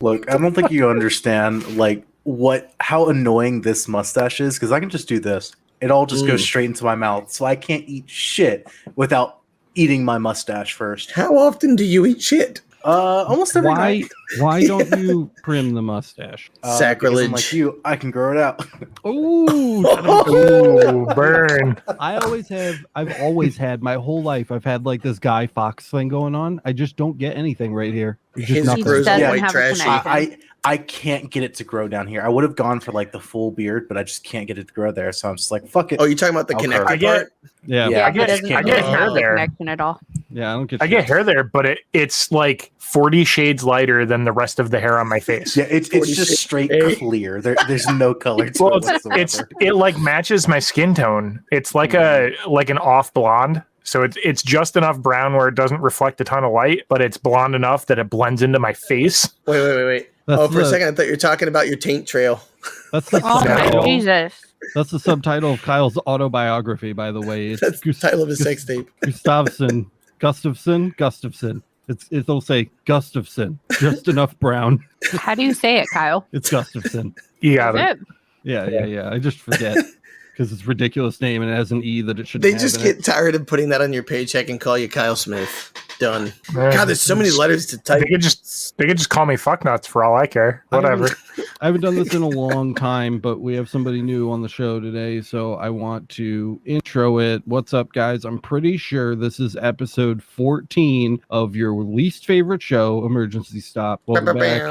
Look, I don't think you understand how annoying this mustache is, because I can just do this. It all just goes straight into my mouth, so I can't eat shit without eating my mustache first. How often do you eat shit? Almost every night. Why don't you trim the mustache? Sacrilege. Like you, I can grow it out. Ooh, burn. I've always had my whole life. I've had like this Guy Fawkes thing going on. I just don't get anything right here. His nothing. grows doesn't white have a trashy. connection. I can't get it to grow down here. I would have gone for like the full beard, but I just can't get it to grow there. So I'm just like, fuck it. Oh, you're talking about the I'll connector carve. part? Yeah. Yeah. I get hair there. Connection at all. Yeah, I don't get. I get hair there, but it's like 40 shades lighter than the rest of the hair on my face. Yeah, it's just straight clear. There's no color to Well, it whatsoever. it like matches my skin tone. It's like an off blonde. So it's just enough brown where it doesn't reflect a ton of light, but it's blonde enough that it blends into my face. Wait. For a second, I thought you were talking about your taint trail. That's the Oh my Jesus. That's the subtitle of Kyle's autobiography, by the way. It's That's the title of his sex tape. Gustafsson. It'll say Gustafsson. Just enough brown. How do you say it, Kyle? It's Gustafsson. You got Is it. it? Yeah. I just forget because it's a ridiculous name and it has an E that it shouldn't They have just in get it. tired of putting that on your paycheck and call you Kyle Smith. Done. God, there's so many letters to type. They could just call me fucknuts for all I care. Whatever. I haven't done this in a long time, but we have somebody new on the show today, so I want to intro it. What's up, guys? I'm pretty sure this is episode 14 of your least favorite show, Emergency Stop. Welcome back.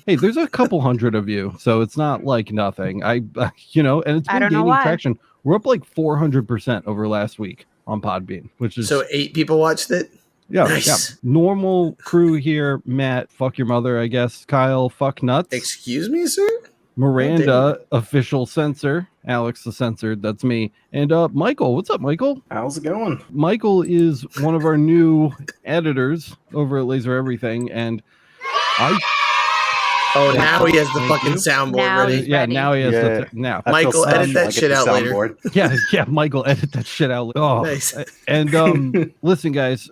Hey, there's a couple hundred of you, so it's not like nothing. And it's I been don't know gaining why. traction. We're up like 400% over last week on Podbean, which is So 8 people watched it? yeah. Nice. Normal crew here. Matt, fuck your mother, I guess. Kyle, fuck nuts. Excuse me, sir? Miranda, official censor. Alex, the censored. That's me. And Michael. What's up, Michael? How's it going? Michael is one of our new editors over at Laser Everything, and Now he has the Thank fucking you. soundboard Now ready. he's Yeah, ready. now he has Yeah. now. I Michael, feel edit sad that I get shit the out later. soundboard. Yeah, Michael, edit that shit out. Oh, Nice. And listen, guys,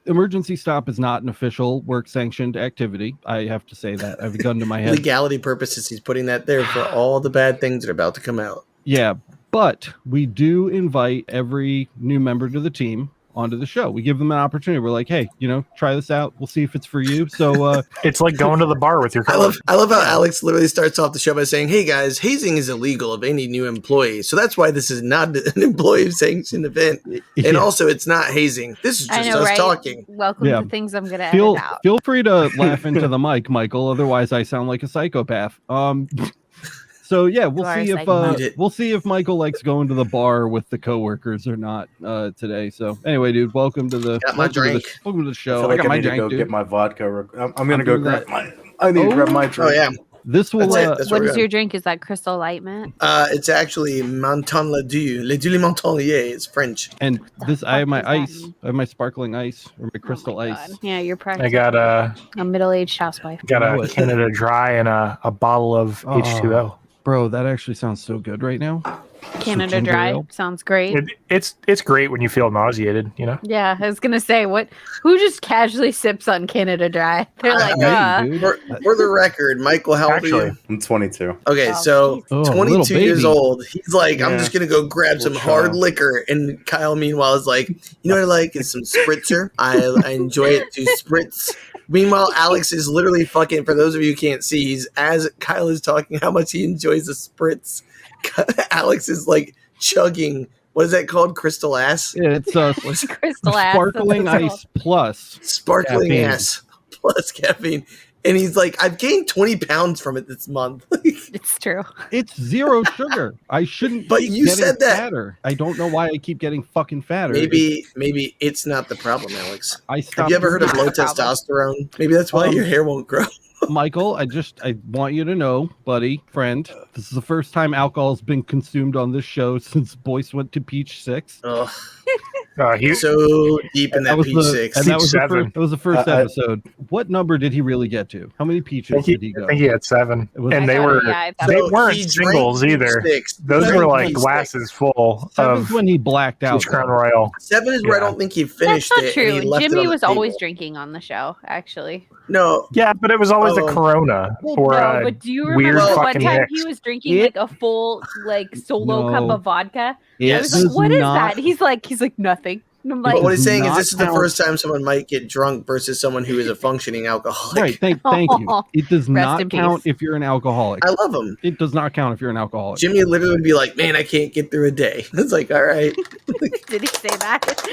Emergency Stop is not an official work-sanctioned activity. I have to say that. I have a gun to my head. Legality purposes, he's putting that there for all the bad things that are about to come out. Yeah, but we do invite every new member to the team onto the show. We give them an opportunity. We're like, hey, try this out. We'll see if it's for you. So It's like going to the bar with your I love how Alex literally starts off the show by saying, hey guys, hazing is illegal of any new employee. So that's why this is not an employee sanctioned event. And yeah. also it's not hazing. This is just us talking. Welcome Yeah. to things I'm gonna feel edit out. feel free to laugh into the mic, Michael. Otherwise, I sound like a psychopath. So yeah, You are a psychopath. we'll see if Michael likes going to the bar with the coworkers or not today. So anyway, dude, welcome to the Got my drink. welcome to the I show. feel like got I my need to drink, go dude. get my vodka. I'm gonna go doing grab that. my. I need to grab my drink. Oh yeah. This will That's it. That's What what is your drink? Is that Crystal Light, Matt? It's actually Monton Le Dieu. Le Dieu Montalier. It's French. and this I have my fuck does that ice. mean? I have my sparkling ice or my crystal Oh my ice. God. Yeah, you're I practically got a a middle-aged housewife. Canada Dry and a bottle of H2O. Bro, that actually sounds so good right now. Canada ginger Dry ale. sounds great. It's great when you feel nauseated, Yeah, I was gonna say, who just casually sips on Canada Dry? They're like, Hey, dude. For the record, Michael, how old are Actually, you? I'm 22. Okay, Oh, so geez. Oh, little 22 years baby. old. He's like, I'm Yeah. just gonna go grab some Little hard child. liquor, and Kyle, meanwhile, is like, you know what I like is some spritzer. I enjoy it to spritz. Meanwhile, Alex is literally fucking. For those of you who can't see, he's as Kyle is talking how much he enjoys a spritz. Alex is like chugging. What is that called? Crystal ass. Yeah, it's Crystal ass. sparkling that's what it's ice plus Sparkling caffeine. ass plus caffeine. And he's like, I've gained 20 pounds from it this month. called. It's true. It's zero sugar. I shouldn't. But keep you getting said that. Fatter. I don't know why I keep getting fucking fatter. Maybe it's not the problem, Alex. I Have stopped. you ever heard of Not low the problem. testosterone? Maybe that's why your hair won't grow. Michael, I want you to know, buddy, friend, this is the first time alcohol has been consumed on this show since Boyce went to Peach 6. Ugh. He So deep in that was peach the, six. and that was the Seven. first. That was the first I- episode. What number did he really get to? How many peaches did he I go? think he had 7, It was- and I they thought- were yeah, I thought- they So weren't he drank singles peach either. six. Those Drank were like peach glasses full Seven's of when he blacked out. Peach Crown Royal. 7 is where I Yeah. don't think he That's finished not it. And he true. left it Jimmy on the was always table. drinking on the show, actually. No, Yeah, but it was always a Oh. Corona or no, a but do you weird remember one fucking time mix. he was drinking It- like a full like solo cup No. of vodka? I It was like, does "What is not- that?" He's like, nothing. And I'm like, but what he's does saying is not this is the count. first time someone might get drunk versus someone who is a functioning alcoholic. Right. Thank you. It does Rest not in count peace. if you're an alcoholic. I love him. It does not count if you're an alcoholic. Jimmy literally would be like, "Man, I can't get through a day." It's like, all right. did he say that?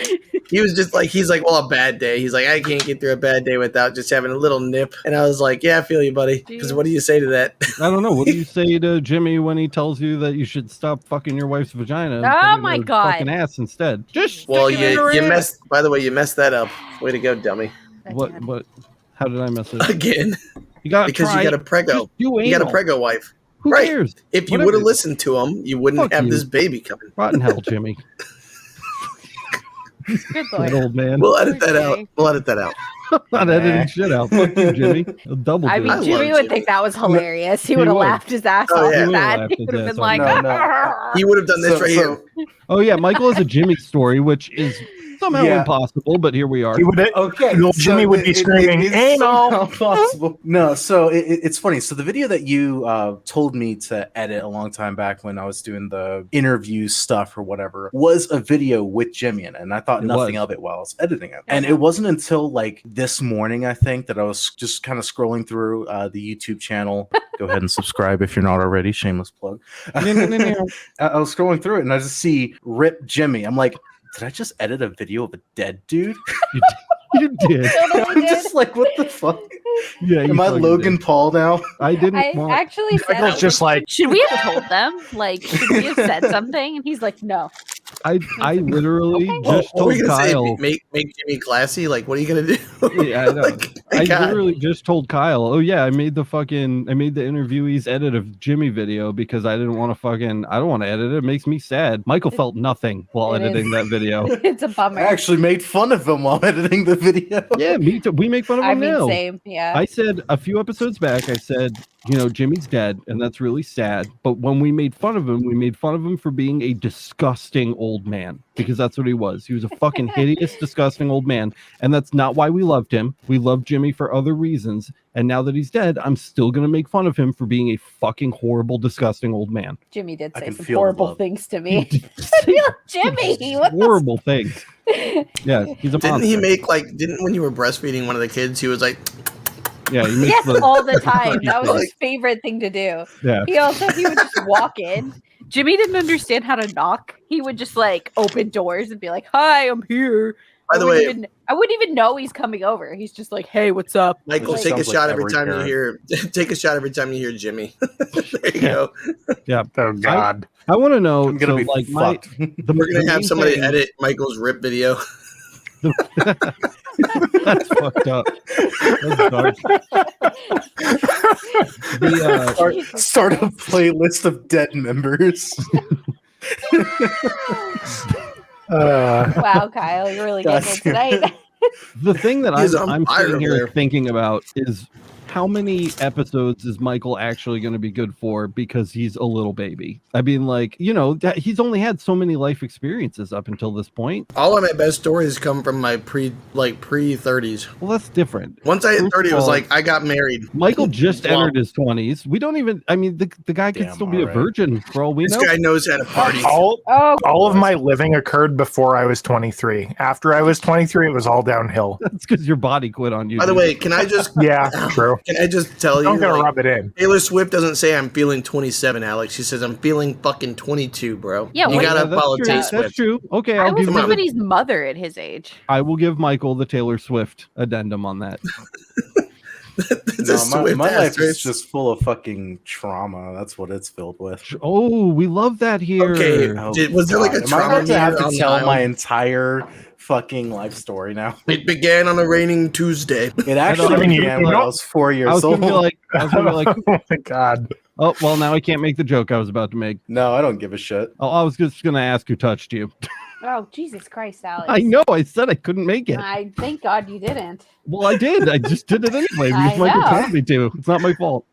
He was just like, he's like, well, a bad day. He's like, I can't get through a bad day without just having a little nip. And I was like, yeah, I feel you, buddy. Because what do you say to that? I don't know. What do you say to Jimmy when he tells you that you should stop fucking your wife's vagina? And Oh put it in my her God. Fucking ass instead. Just Well, stick it in her you ass. messed. By the way, you messed that up. Way to go, dummy. What? What? How did I mess it? Again, You got because you got a prego. You You got a prego wife. Who right. cares? If you Whatever. would have listened to him, you wouldn't Fuck have you. this baby coming. Rotten hell, Jimmy. Good That lord. old man. We'll edit that out. Okay. We'll edit that out. Not editing shit out. Fuck you, Jimmy. I'll double do I it. mean, love Jimmy would Jimmy. think that was hilarious. He He would have would. laughed his ass Oh, off yeah. at He would've that. laughed He his would have ass been off. like, No, He would have done this right here. Oh yeah, Michael has a Jimmy story, which is somehow Yeah. impossible, but here we are. He would Okay, Little Jimmy would be screaming, is "Anal!" somehow possible. No, so it's funny. So the video that you told me to edit a long time back when I was doing the interview stuff or whatever was a video with Jimmy in it, and I thought It nothing was. of it while I was editing it. And Yeah. it wasn't until like this morning, I think, that I was just kind of scrolling through the YouTube channel. Go ahead and subscribe if you're not already. Shameless plug. I was scrolling through it and I just see "Rip Jimmy." I'm like, did I just edit a video of a dead dude? You did. Totally I'm did. just like, what the fuck? Yeah. you Am I fucking Logan did. Paul now? I didn't I want. actually said, Michael's just like, should we have told them? Like, should we have said something? And he's like, no. I literally Okay. just What were told you gonna Kyle. say? Make Jimmy classy? Like, what are you gonna do? Yeah, I know. Like, I God. literally just told Kyle, oh yeah, I made the interviewee's edit of Jimmy video because I didn't want to I don't want to edit it. It makes me sad. Michael felt nothing while It editing is. that video. It's a bummer. I actually made fun of him while editing the video. Yeah, me too. We make fun of him I mean, now. same. Yeah. I said a few episodes back, I said, Jimmy's dead, and that's really sad. But when we made fun of him for being a disgusting old man, because that's what he was. He was a fucking hideous, disgusting old man. And that's not why we loved him. We loved Jimmy for other reasons. And now that he's dead, I'm still going to make fun of him for being a fucking horrible, disgusting old man. Jimmy did I say can some feel the horrible love. things to me. I feel Jimmy. What the Horrible things. Yeah, he's a Didn't monster. he make didn't when you were breastfeeding one of the kids, he was like, Yeah, he makes Yes, the, all the time. That was Like- his favorite thing to do. yeah. He would just walk in. Jimmy didn't understand how to knock. He would just like open doors and be like, "Hi, I'm here." by the way, I wouldn't even know he's coming over. He's just like, "Hey, what's up?" Michael, Like- take a Sounds like shot every every time parent. you hear take a shot every time you hear Jimmy. There you Yeah. go. oh God. I want to know. I'm gonna so, be like fucked. We're gonna have main somebody thing- edit Michael's rip video. That's fucked up. That's dark. Start a playlist of dead members. Wow, Kyle, you're really getting it tonight. The thing that He's I'm on fire sitting over here there. thinking about is how many episodes is Michael actually going to be good for because he's a little baby? I mean, like, he's only had so many life experiences up until this point. All of my best stories come from my pre 30s. Well, that's different. Once I hit First 30, it of was all, like I got married. Michael just Well- entered his 20s. We don't even, I mean, the guy could Damn, still be a alright. virgin for all we This know. guy knows how to party. Oh, All of my living occurred before I was 23. After I was 23, it was all downhill. That's because your body quit on you. By the dude. way, can I just Yeah, true. tell I'm you? gonna like, rub it in. Taylor Swift doesn't say I'm feeling 27, Alex. She says I'm feeling fucking 22, bro. Yeah, you well, gotta that's follow true. Tay That's Swift. true. Okay, I I'll was give you somebody's mother at his age. I will give Michael the Taylor Swift addendum on that. It's No, a Swift my life is asterisk. just full of fucking trauma. That's what it's filled with. Oh, we love that here. Okay. Oh, Was there like a God. Am I trauma about to have meter to on the tell aisle? my entire fucking life story now? It began on a raining Tuesday. It actually I mean, began when I was 4 I years was old. gonna be like, Oh my God. oh well, now I can't make the joke I was about to make. No, I don't give a shit. Oh, I was just gonna ask who touched you. Oh, Jesus Christ, Alex. I know. I said I couldn't make it. I thank God you didn't. Well, I did. I just did it anyway I because Michael know. told me to. It's not my fault.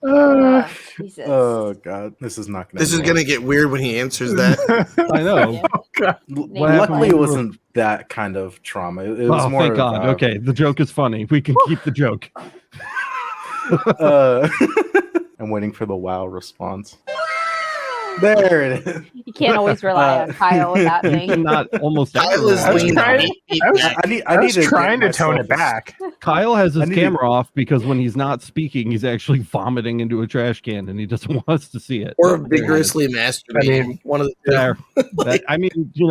Jesus. Oh god, this is not gonna. This is gonna get weird when he answers that. I know. Yeah. What happened Luckily, when it you were- wasn't that kind of trauma. It was Oh, more. thank God. Of, Okay, the joke is funny. We can keep the joke. I'm waiting for the wow response. There it is. You can't always rely on Kyle with that You thing. cannot almost ever Kyle is rely on leaning Kyle. I I was need trying to get tone myself it back. Kyle has I his need to- camera off because when he's not speaking, he's actually vomiting into a trash can, and he doesn't want us to see it. Or There it is. vigorously masturbating. One of the two. There. I mean,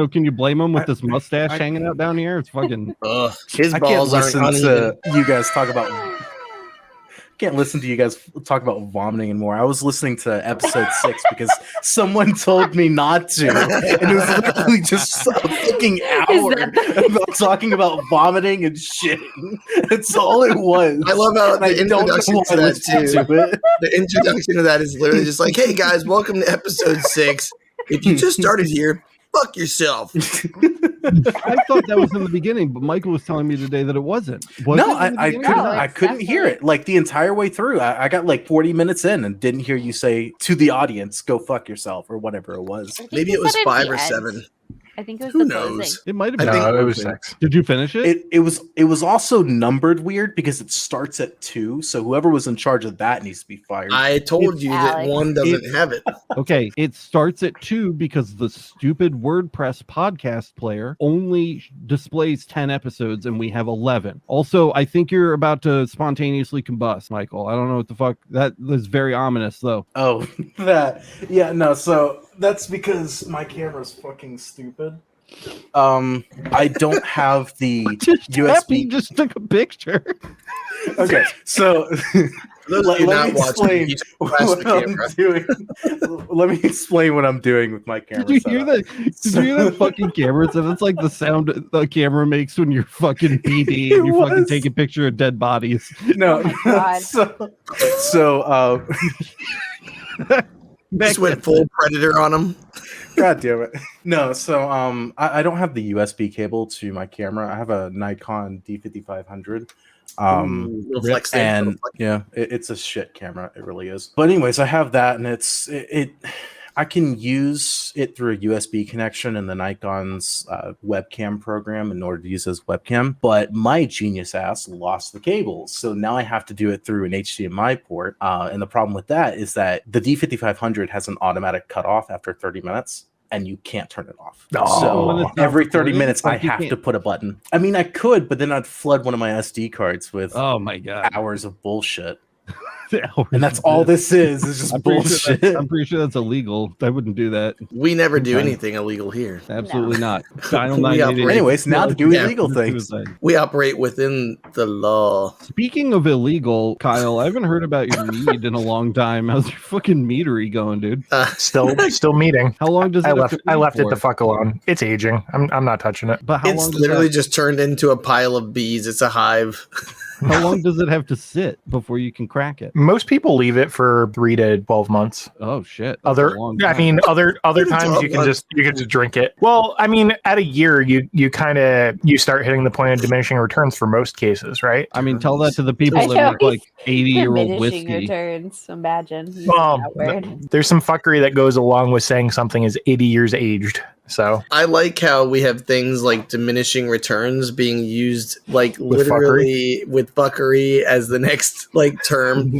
can you blame him with this mustache hanging out down here? It's fucking. Ugh, his I can't balls aren't listen uneven. to you guys talk about. Can't listen to you guys talk about vomiting anymore. I was listening to episode 6 because someone told me not to, and it was literally just a fucking hour about talking about vomiting and shitting. That's all it was. I love how And I the don't know introduction why to I that listened too. to it. The introduction to that is literally just like, "Hey guys, welcome to episode 6. If you just started here, fuck yourself." I thought that was in the beginning, but Michael was telling me today that it wasn't. Was No, it in the I beginning? couldn't. No, I it's couldn't hear definitely- it like the entire way through. I got like 40 minutes in and didn't hear you say to the audience, "Go fuck yourself" or whatever it was. I think Maybe you it was said 5 the or end. 7. I think it was Who the closing. knows? It might have I been. think- No, it was 6. Did you finish it? It was also numbered weird because it starts at 2. So whoever was in charge of that needs to be fired. I told you that Alex. one doesn't have it. Okay, it starts at 2 because the stupid WordPress podcast player only displays 10 episodes and we have 11. Also, I think you're about to spontaneously combust, Michael. I don't know what the fuck. That is very ominous, though. Oh, that. Yeah, no, so that's because my camera's fucking stupid. I don't have the Just Happy USB. just took a picture. Okay, so For those of you not watching, he just flashed the what I'm camera. doing. Let me explain what I'm doing with my camera. Did you hear setup. that? Did you hear that fucking camera? So that's like the sound the camera makes when you're fucking PD and It you fucking was. take a picture of dead bodies. No, Oh my God. so Just went full predator on him. God damn it. No, so I don't have the USB cable to my camera. I have a Nikon D5500. Little flex there, And little flex. yeah, it's a shit camera. It really is. But anyways, I have that, and it I can use it through a USB connection in the Nikon's webcam program in order to use as webcam. But my genius ass lost the cables, so now I have to do it through an HDMI port. And the problem with that is that the D5500 has an automatic cutoff after 30 minutes. And you can't turn it off. When So it's not every 30 recording, minutes, I like, you have can't- to put a button. I mean, I could, but then I'd flood one of my SD cards with Oh my god. hours of bullshit. Hours And that's of all this. this is just I'm pretty, sure bullshit. that's, I'm pretty sure that's illegal. I wouldn't do that. We never do Okay. anything illegal here. Absolutely not. Dial We 988. operate- Anyways, now to do Yeah. illegal things. Suicide. We operate within the law. Speaking of illegal, Kyle, I haven't heard about your mead in a long time. How's your fucking meadery going, dude? Still meeting. How long does it I have left to I mead left it for? the fuck alone. It's aging. I'm not touching it. But how It's long does literally that- just turned into a pile of bees. It's a hive. how long does it have to sit before you can crack it? Most people leave it for 3 to 12 months. Oh shit. That's a Other long I time. mean other times 12 you can months. just drink it. Well, I mean at a year you kind of you start hitting the point of diminishing returns for most cases, right? I mean, tell that to the people I that know make like 80-year-old Diminishing whiskey. returns. Imagine. using Well, that word. there's some fuckery that goes along with saying something is 80 years aged. So I like how we have things like diminishing returns being used like With literally with fuckery as the next like term.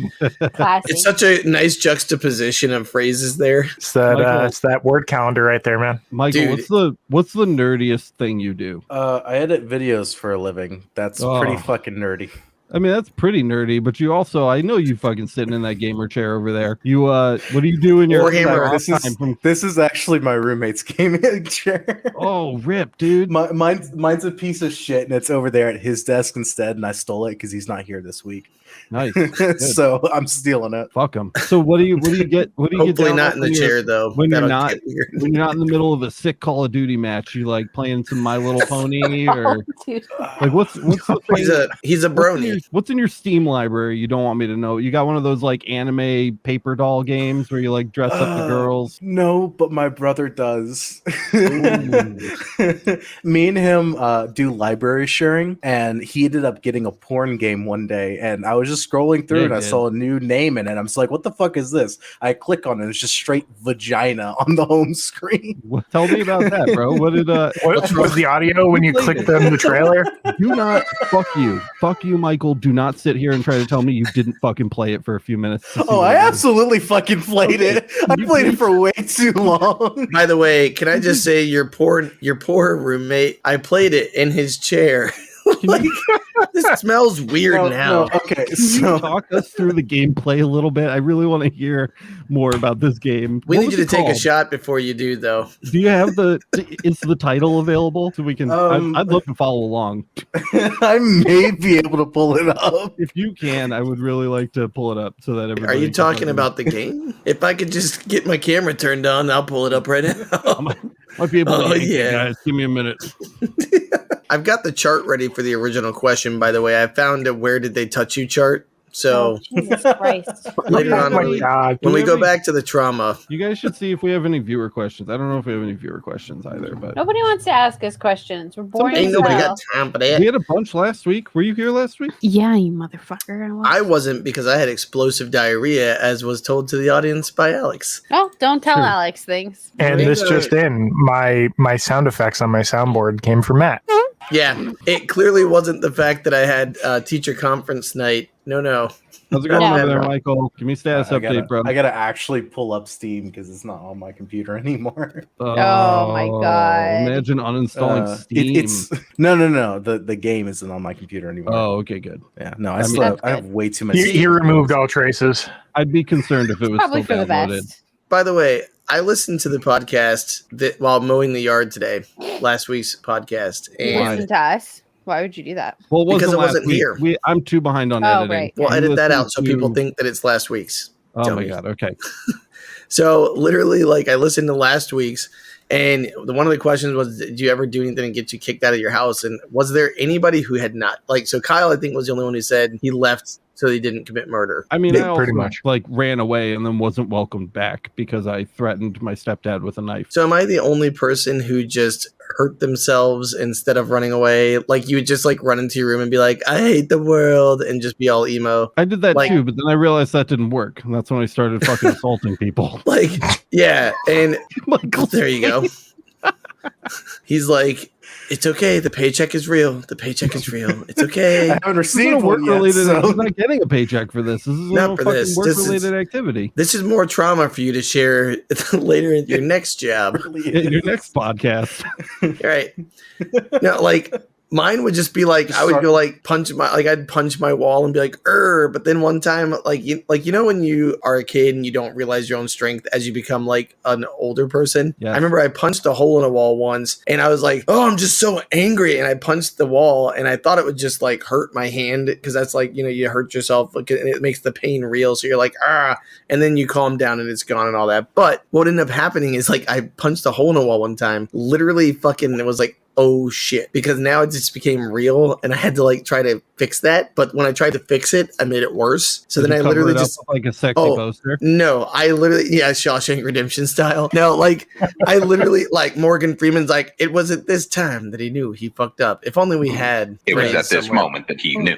Classy. It's such a nice juxtaposition of phrases there. Michael. it's that word calendar right there, man. Michael, Dude. what's the nerdiest thing you do? I edit videos for a living. That's Oh. pretty fucking nerdy. I mean, that's pretty nerdy, but you also, I know you fucking sitting in that gamer chair over there. You, what do you do in your Warhammer, off This is time from? this is actually my roommate's gaming chair. Oh, rip, dude. Mine's a piece of shit, and it's over there at his desk instead. And I stole it because he's not here this week. Nice. Good. So I'm stealing it. Fuck him. So what do you get? What do you Hopefully get? down not on in the when you're- chair though. when you're That'll not- get weird. When you're not in the middle of a sick Call of Duty match, you like playing some My Little Pony or Dude. like what's the He's a what's brony. what's in your Steam library you don't want me to know? You got one of those like anime paper doll games where you like dress up the girls? No, but my brother does. Me and him do library sharing, and he ended up getting a porn game one day, and I was just scrolling through Yeah, and I he did. saw a new name in it. I'm just like, what the fuck is this? I click on it, it's just straight vagina on the home screen. Tell me about that, bro. What did What was the audio when you Played clicked it. on the trailer? do not fuck you, Michael. Do not sit here and try to tell me you didn't fucking play it for a few minutes. to see Oh, what I it is. absolutely fucking played it. I You played it did? for way too long. By the way, can I just say your poor roommate? I played it in his chair. Like, this smells weird now. Okay, Can you so talk us through the gameplay a little bit? I really want to hear more about this game. We What need was you to it take a called? shot before you do, though. Do you have is the title available so we can? I'd love to follow along. I may be able to pull it up. If you can, I would really like to pull it up so that Are everybody. you can talking fucking- about the game? If I could just get my camera turned on, I'll pull it up right now. Might be able to. Oh, yank it, yeah. guys. Give me a minute. I've got the chart ready for the original question, by the way. I found a where did they touch you chart. So Jesus Christ. later Oh on, my when we, God. when Do we we go have back to the trauma, You guys should see if we have any viewer questions. I don't know if we have any viewer questions either, but Nobody wants to ask us questions. We're boring Sometimes ain't as nobody hell. got time for we that. had a bunch last week. Were you here last week? Yeah, you motherfucker. I wasn't because I had explosive diarrhea, as was told to the audience by Alex. Oh, don't tell Sure. Alex things. And Maybe this I- just in, my sound effects on my soundboard came from Matt. Yeah, it clearly wasn't the fact that I had teacher conference night. No. How's it going Yeah. over there, Michael? Give me a status update, bro. I gotta actually pull up Steam because it's not on my computer anymore. Oh my God. Imagine uninstalling Uh, Steam. it's no. The game isn't on my computer anymore. Oh, okay, good. Yeah, no, I mean- still have, That's I have good. way too many. He removed all traces. I'd be concerned if it was Probably for still the downloaded. best. By the way, I listened to the podcast while mowing the yard today, last week's podcast, You and listen to us. Why would you do that? Well, it Because it last wasn't week. here. I'm too behind on Oh, editing. right. we'll You edit that listen out so people to- think that it's last week's. Oh Tell my me. god. Okay. So literally, like, I listened to last week's, and one of the questions was, did you ever do anything to get you kicked out of your house? And was there anybody who had not? Like, so Kyle, I think, was the only one who said he left so he didn't commit murder. I mean, Yeah, I pretty also, much. like ran away and then wasn't welcomed back because I threatened my stepdad with a knife. So am I the only person who just hurt themselves instead of running away? Like, you would just like run into your room and be like, I hate the world, and just be all emo. I did that Like- too, but then I realized that didn't work, and that's when I started fucking assaulting people. Like, yeah, and Michael, there you go. He's like, it's okay. The paycheck is real. The paycheck is real. It's okay. I haven't This isn't received a one yet. work-related. So. I'm not getting a paycheck for this. This is Not a for fucking this. This is- work-related activity. This is more trauma for you to share later in your next job. In your next podcast, Right. No, like mine would just be like I would go like I'd punch my wall and be like, but then one time like you know when you are a kid and you don't realize your own strength as you become like an older person. Yes. I remember I punched a hole in a wall once and I was like, oh, I'm just so angry, and I punched the wall and I thought it would just like hurt my hand because that's like, you know, you hurt yourself like, and it makes the pain real, so you're like, and then you calm down and it's gone and all that. But what ended up happening is like I punched a hole in a wall one time, literally fucking, it was like, oh shit, because now it just became real and I had to like try to fix that. But when I tried to fix it, I made it worse. So Did then you I cover literally it up just, with, like a sexy Oh. poster. no, I literally, yeah, Shawshank Redemption style. No, like I literally, like Morgan Freeman's like, it was at this time that he knew he fucked up. If only we had. It was friends at this somewhere. moment that he knew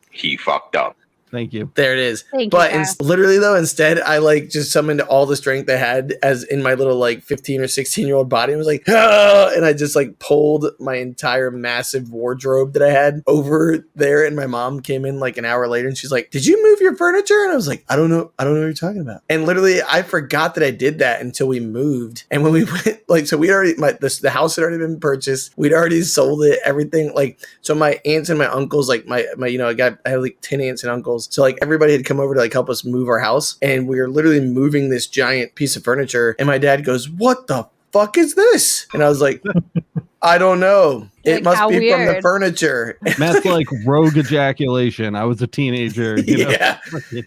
he fucked up. Thank you. There it is. Thank But you. literally though, instead I like just summoned all the strength I had as in my little like 15 or 16-year-old body and was like, and I just like pulled my entire massive wardrobe that I had over there. And my mom came in like an hour later and she's like, did you move your furniture? And I was like, I don't know what you're talking about. And literally I forgot that I did that until we moved. And when we went, like, so we already, the house had already been purchased. We'd already sold it, everything. Like, so my aunts and my uncles, like my, you know, I had like 10 aunts and uncles. So like everybody had come over to like help us move our house, and we were literally moving this giant piece of furniture. And my dad goes, "What the fuck is this?" And I was like, "I don't know. It Like, must how be from the weird." furniture." Matt's like rogue ejaculation. I was a teenager. You know? Yeah,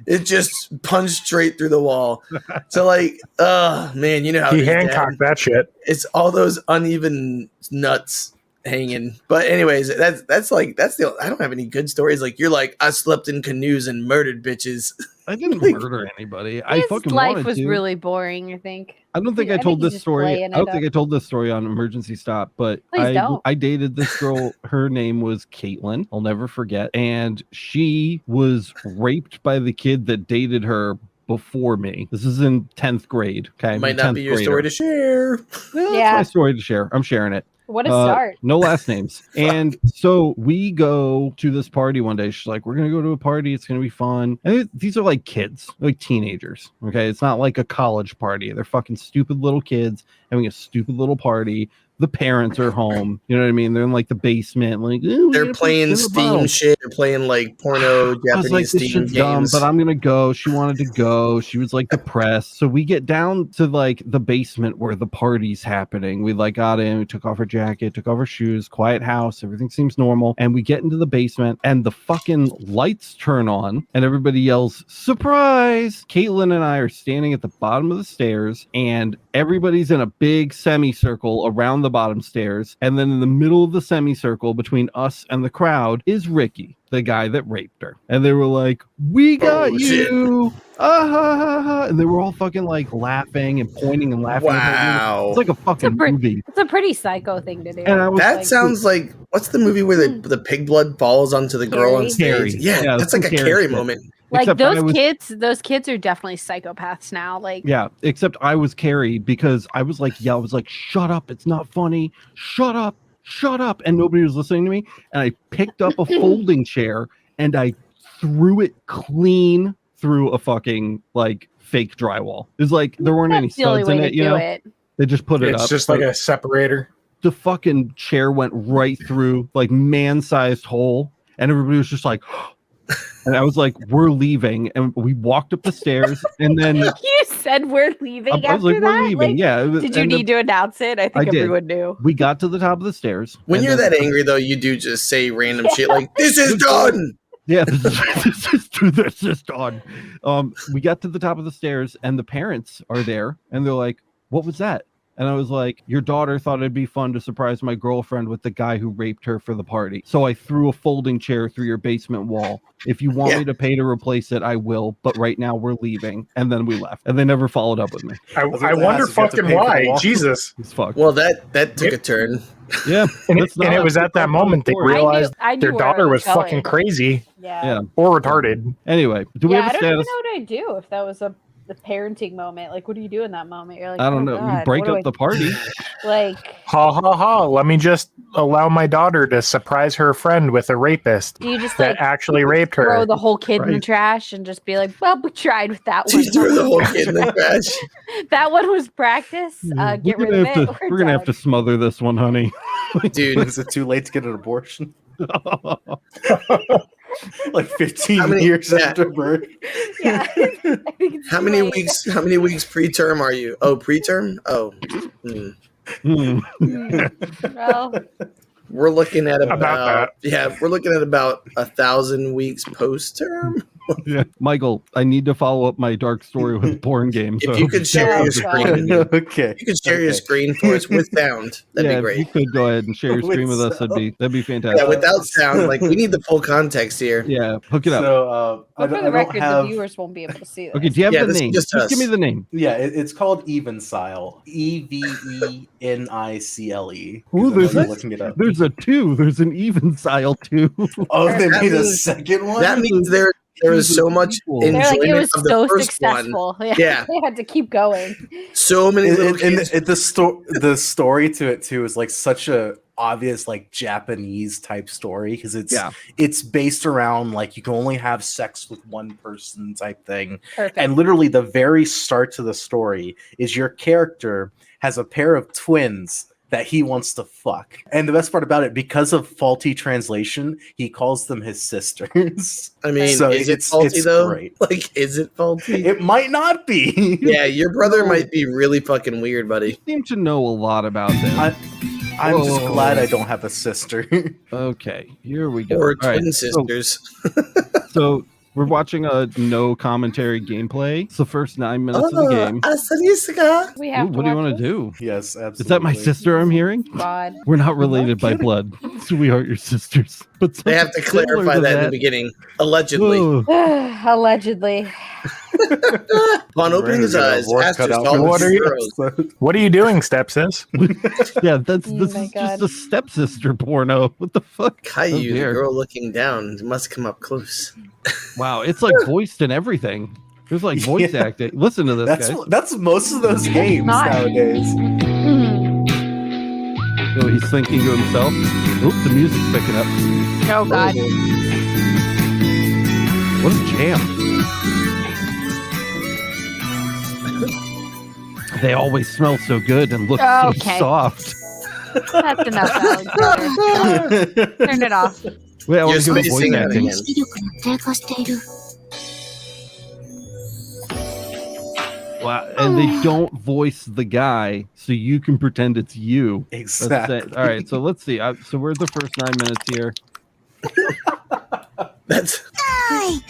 it just punched straight through the wall. So like, man, you know how He it is, Dad. Hancocked that shit. It's all those uneven nuts hanging. But anyways, that's the I don't have any good stories. Like you're like I slept in canoes and murdered bitches. I didn't murder anybody. I His fucking life wanted was to. really boring, I think. I don't think I I told think he's this just story. playing I don't it think up. I told this story on Emergency Stop, but Please don't. I dated this girl. Her name was Caitlin. I'll never forget. And she was raped by the kid that dated her before me. This is in 10th grade. Okay. Might not be your story to share. Well, Yeah. That's my story to share. I'm sharing it. What a start. No last names. And so we go to this party one day. She's like, we're going to go to a party. It's going to be fun. And these are like kids, like teenagers. Okay. It's not like a college party. They're fucking stupid little kids having a stupid little party. The parents are home. You know what I mean? They're in like the basement. Like they're playing Steam shit. They're playing like porno I was like, Japanese this Steam shit's dumb, games. but I'm gonna go. She wanted to go. She was like depressed. So we get down to like the basement where the party's happening. We like got in, we took off her jacket, took off her shoes, quiet house, everything seems normal. And we get into the basement and the fucking lights turn on and everybody yells, surprise! Caitlin and I are standing at the bottom of the stairs and everybody's in a big semicircle around the bottom stairs. And then in the middle of the semicircle between us and the crowd is Ricky, the guy that raped her. And they were like, we got you. Ah, ha, ha, ha. And they were all fucking like laughing and pointing and laughing. Wow. It's like a fucking movie. It's a pretty psycho thing to do. And I was That like, sounds like what's the movie where the pig blood falls onto the girl on Carrie. stage? Yeah, Yeah, that's like a Carrie Carrie shit. moment. Like Except those kids are definitely psychopaths now. Like yeah, except I was Carrie because I was like, shut up, it's not funny. Shut up. And nobody was listening to me. And I picked up a folding chair and I threw it clean through a fucking like fake drywall. It's like there weren't any that's the only studs in way it, to you do know. it. They just put it up. It's just like a separator. The fucking chair went right through like man-sized hole, and everybody was just like, and I was like, "We're leaving," and we walked up the stairs, and then You said we're leaving I was after like, that. "We're leaving." Like, Yeah. did you need to announce it? I think I did. everyone knew. We got to the top of the stairs. When and you're then- that angry though, you do just say random shit like "This is done." Yeah, this is done. We got to the top of the stairs, and the parents are there, and they're like, "What was that?" And I was like, your daughter thought it'd be fun to surprise my girlfriend with the guy who raped her for the party. So I threw a folding chair through your basement wall. If you want me to pay to replace it, I will. But right now we're leaving. And then we left. And they never followed up with me. I was gonna wonder ask if you have to fucking pay for the why. wall. Jesus. It's fucked. Well, that took a turn. Yeah. And that's not it was a at that fun moment they story. realized I knew their where I daughter was going. fucking crazy Yeah. or retarded. Anyway, do we Yeah, have I a don't even status? know what I'd do if that was the parenting moment. Like, what do you do in that moment? You're like, I don't oh know. God, We break what do up the party. Like, Ha ha ha. Let me just allow my daughter to surprise her friend with a rapist do you just that like actually raped throw her. the whole kid in the Right. trash and just be like, well, we tried with that She one. threw the whole kid in the trash. That one was practice. Get rid of it. We're gonna have to smother this one, honey. Dude, Is it too late to get an abortion? Like 15 How many- years yeah. after birth. Yeah. I think it's how too many late. weeks preterm are you? Oh, preterm? Oh. Hmm. Well, We're looking at About we're looking at about 1,000 weeks post term. Yeah. Michael, I need to follow up my dark story with porn games. If you could share Oh, your God. screen, Okay. you could share your Okay. screen for us with sound. That'd yeah, be if you great. could go ahead and share your screen with With us. That'd be fantastic. Yeah, without sound, like we need the full context here. Yeah, hook it up. So but for I the don't record, have. the viewers won't be able to see this. Okay, do you have Yeah, the this is name? just Just give me us. the name. Yeah, it's called Evencile. EVENICLE. Ooh, there's I'm a- looking it up. There's a 2. There's an Evensile 2. Oh, they That made a means- second one. That means there is so much They're They're like, it enjoyment was of the so first one. successful. Yeah. They had to keep going. So many little and kids. the story to it too is like such a obvious like Japanese type story because it's based around like you can only have sex with one person type thing. Perfect. And literally the very start to the story is your character has a pair of twins that he wants to fuck. And the best part about it, because of faulty translation, he calls them his sisters. I mean, So is it it's faulty though? great. Like, is it faulty? It might not be. Yeah, your brother might be really fucking weird, buddy. You seem to know a lot about this. I'm just Whoa. glad I don't have a sister. Okay, here we go. Or All right, twin sisters. So We're watching a no commentary gameplay. It's the first 9 minutes of the game. We Ooh, have what do you want to to do? Yes, absolutely. Is that my sister I'm hearing? God. We're not related by blood, so we aren't your sisters. But They have to something similar clarify to that in the beginning. Allegedly. Ugh. Allegedly. Upon opening his eyes, Astro saw What the are you- heroes. What are you doing, stepsis? Yeah, this Oh my is God. just a stepsister porno. What the fuck? Oh, Caillou, the dear. girl looking down, must come up close. Wow, it's like voiced and everything. There's like voice Yeah. acting. Listen to this, guys. That's most of those games Not- nowadays. Oh, he's thinking to himself. Oop, the music's picking up. Oh God. What a jam. They always smell so good and look Okay. so soft. That's enough, Alexander. Turn it off. Wait, I You're want to go to voice spacing out acting. again. 視力が低下している。 Wow, and they don't voice the guy, so you can pretend it's you. That's Exactly. it. All right, so let's see. So we're at the first 9 minutes here. That's はい。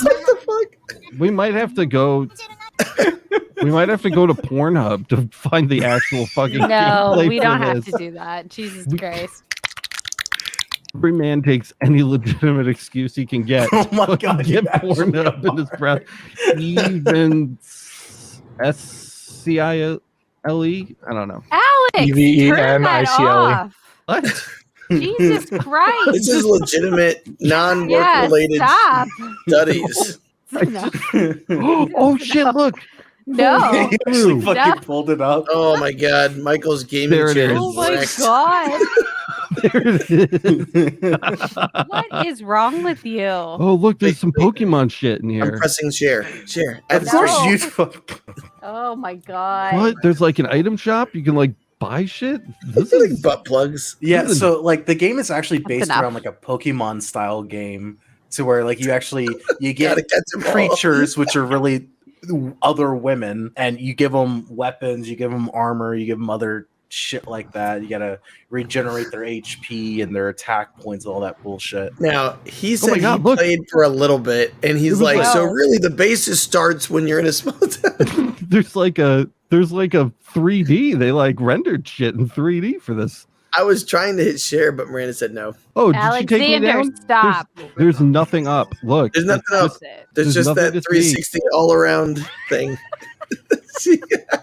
what the fuck? We might have to go. We might have to go to Pornhub to find the actual fucking. No, gameplay we for don't have this. to do that. Jesus Christ. Every man takes any legitimate excuse he can get. Oh my to God, get you actually Pornhub in his breath. Even SCILE. I don't know. Alex, turn that EVENICLE. off. What? Jesus Christ. This is legitimate, non-work Yeah, related stop. studies. No. Oh shit! Look. No. He actually fucking No. pulled it up. Oh my god, Michael's gaming There it chair is. Oh my wrecked. God. There it is. What is wrong with you? Oh, look, there's some Pokemon shit in I'm here. pressing share. Share. Of No. course you fuck. Oh my God. What? There's like an item shop? You can like buy shit? This This is like is butt plugs. Yeah, Listen. so like the game is actually based enough. around like a Pokemon style game to where like you Gotta get catch 'em all. creatures which are really other women, and you give them weapons, you give them armor, you give them other shit like that. You gotta regenerate their HP and their attack points and all that bullshit. Now he Oh my said God, he look. played for a little bit, and he's was like, like- "So Wow. really, the basis starts when you're in a small town." there's like a 3D. They like rendered shit in 3D for this. I was trying to hit share, but Miranda said no. Oh, did you take me Alexander, down? stop. There's nothing up. Look. There's nothing it's up. just- It. There's There's just nothing that to see. 360 all around thing.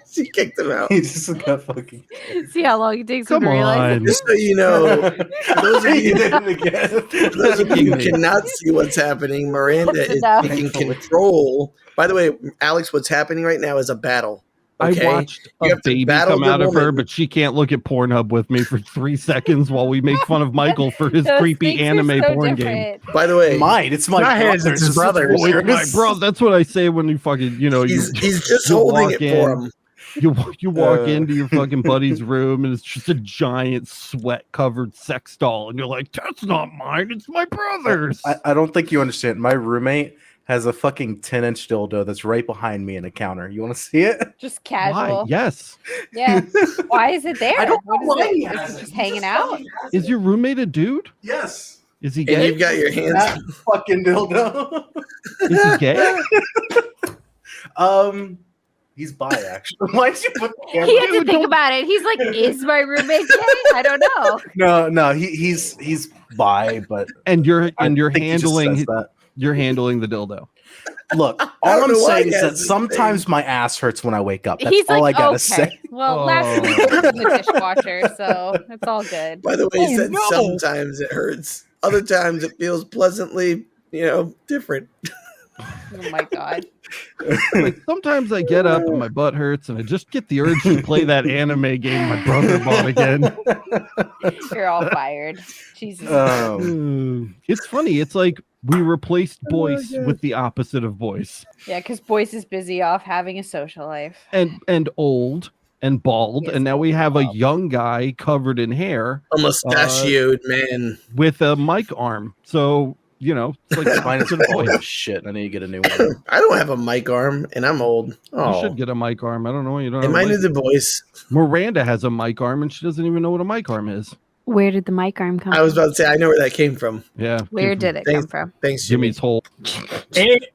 she kicked him out. He just got fucking. See how long it takes him Come to realize on. Just so you know, those of He you, did it again. those of you who me. cannot see what's happening, Miranda That's is enough. taking control. By the way, Alex, what's happening right now is a battle. Okay? I watched You a have to baby battle come the out of her, woman. but she can't look at Pornhub with me for 3 seconds while we make fun of Michael for his Those creepy things are anime so porn game. different. By the way, Mine, it's my Not his, brother's. it's his brother's. Oh, it's my bro, that's what I say when you fucking, he's just you holding walk it for in. him. you walk Uh. into your fucking buddy's room and it's just a giant sweat covered sex doll, and you're like, "That's not mine, it's my brother's." I don't think you understand. My roommate has a fucking 10-inch dildo that's right behind me in a counter. You want to see it? Just Why? casual. Yes. Yeah. Why is it there? I don't know What is why he it? has Is it it. just hanging out? Is your roommate a dude? Yes. Is he And gay? you've got your hands. That fucking dildo. Is he gay? He's bi actually. Why'd you put the camera? He had to Dude, think don't- about it. He's like, is my roommate gay? I don't know. No, he's bi, but And you're I think he just handling says that. you're handling the dildo. Look, I all don't I'm know why saying he is has that this sometimes my ass hurts when I wake up. That's He's all like, I gotta okay. say. Well, last week Oh. was in the dishwasher, so it's all good. By the way, he Oh, said no. sometimes it hurts. Other times it feels pleasantly, different. Oh my God. Like, sometimes I get up and my butt hurts, and I just get the urge to play that anime game my brother bought again. You're all fired. Jesus. It's funny. It's like we replaced Oh my Boyce God. with the opposite of Boyce, Yeah, because Boyce is busy off having a social life. and old and bald, Yes, and now we old and have a bald. young guy covered in hair A mustachioed man. with a mic arm. So it's like Mine is to the full point. of shit. I need to get a new one. I don't have a mic arm, and I'm old. You Oh, should get a mic arm. I don't know why you don't. it Have a might mic- need the voice. Miranda has a mic arm, and she doesn't even know what a mic arm is. Where did the mic arm come I was from? about to say, I know where that came from. Yeah. Where did it come from? Thanks, Jimmy. Jimmy's hole.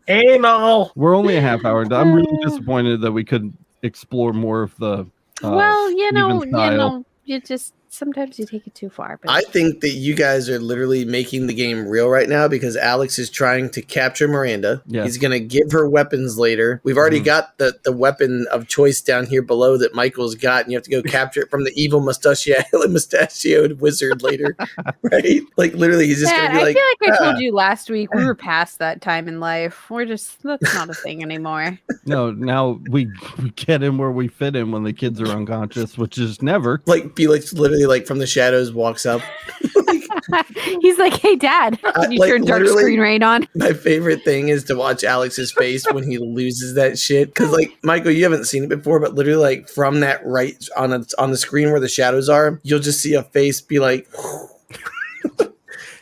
Anal. We're only a half hour. I'm really disappointed that we couldn't explore more of the. Well, Steven style. you just sometimes you take it too far. But I think that you guys are literally making the game real right now because Alex is trying to capture Miranda. Yes. He's going to give her weapons later. We've already got the weapon of choice down here below that Michael's got, and you have to go capture it from the evil mustachioed wizard later, right? Like, literally, he's just going to be I like, feel like I told you last week we were past that time in life. That's not a thing anymore. No, now we get in where we fit in when the kids are unconscious, which is never. like Felix literally like from the shadows walks up. He's like, "Hey, Dad, can you like, turn dark literally- screen rain on?" My favorite thing is to watch Alex's face when he loses that shit. Because, like, Michael, you haven't seen it before, but literally, like, from that right on the screen where the shadows are, you'll just see a face be like,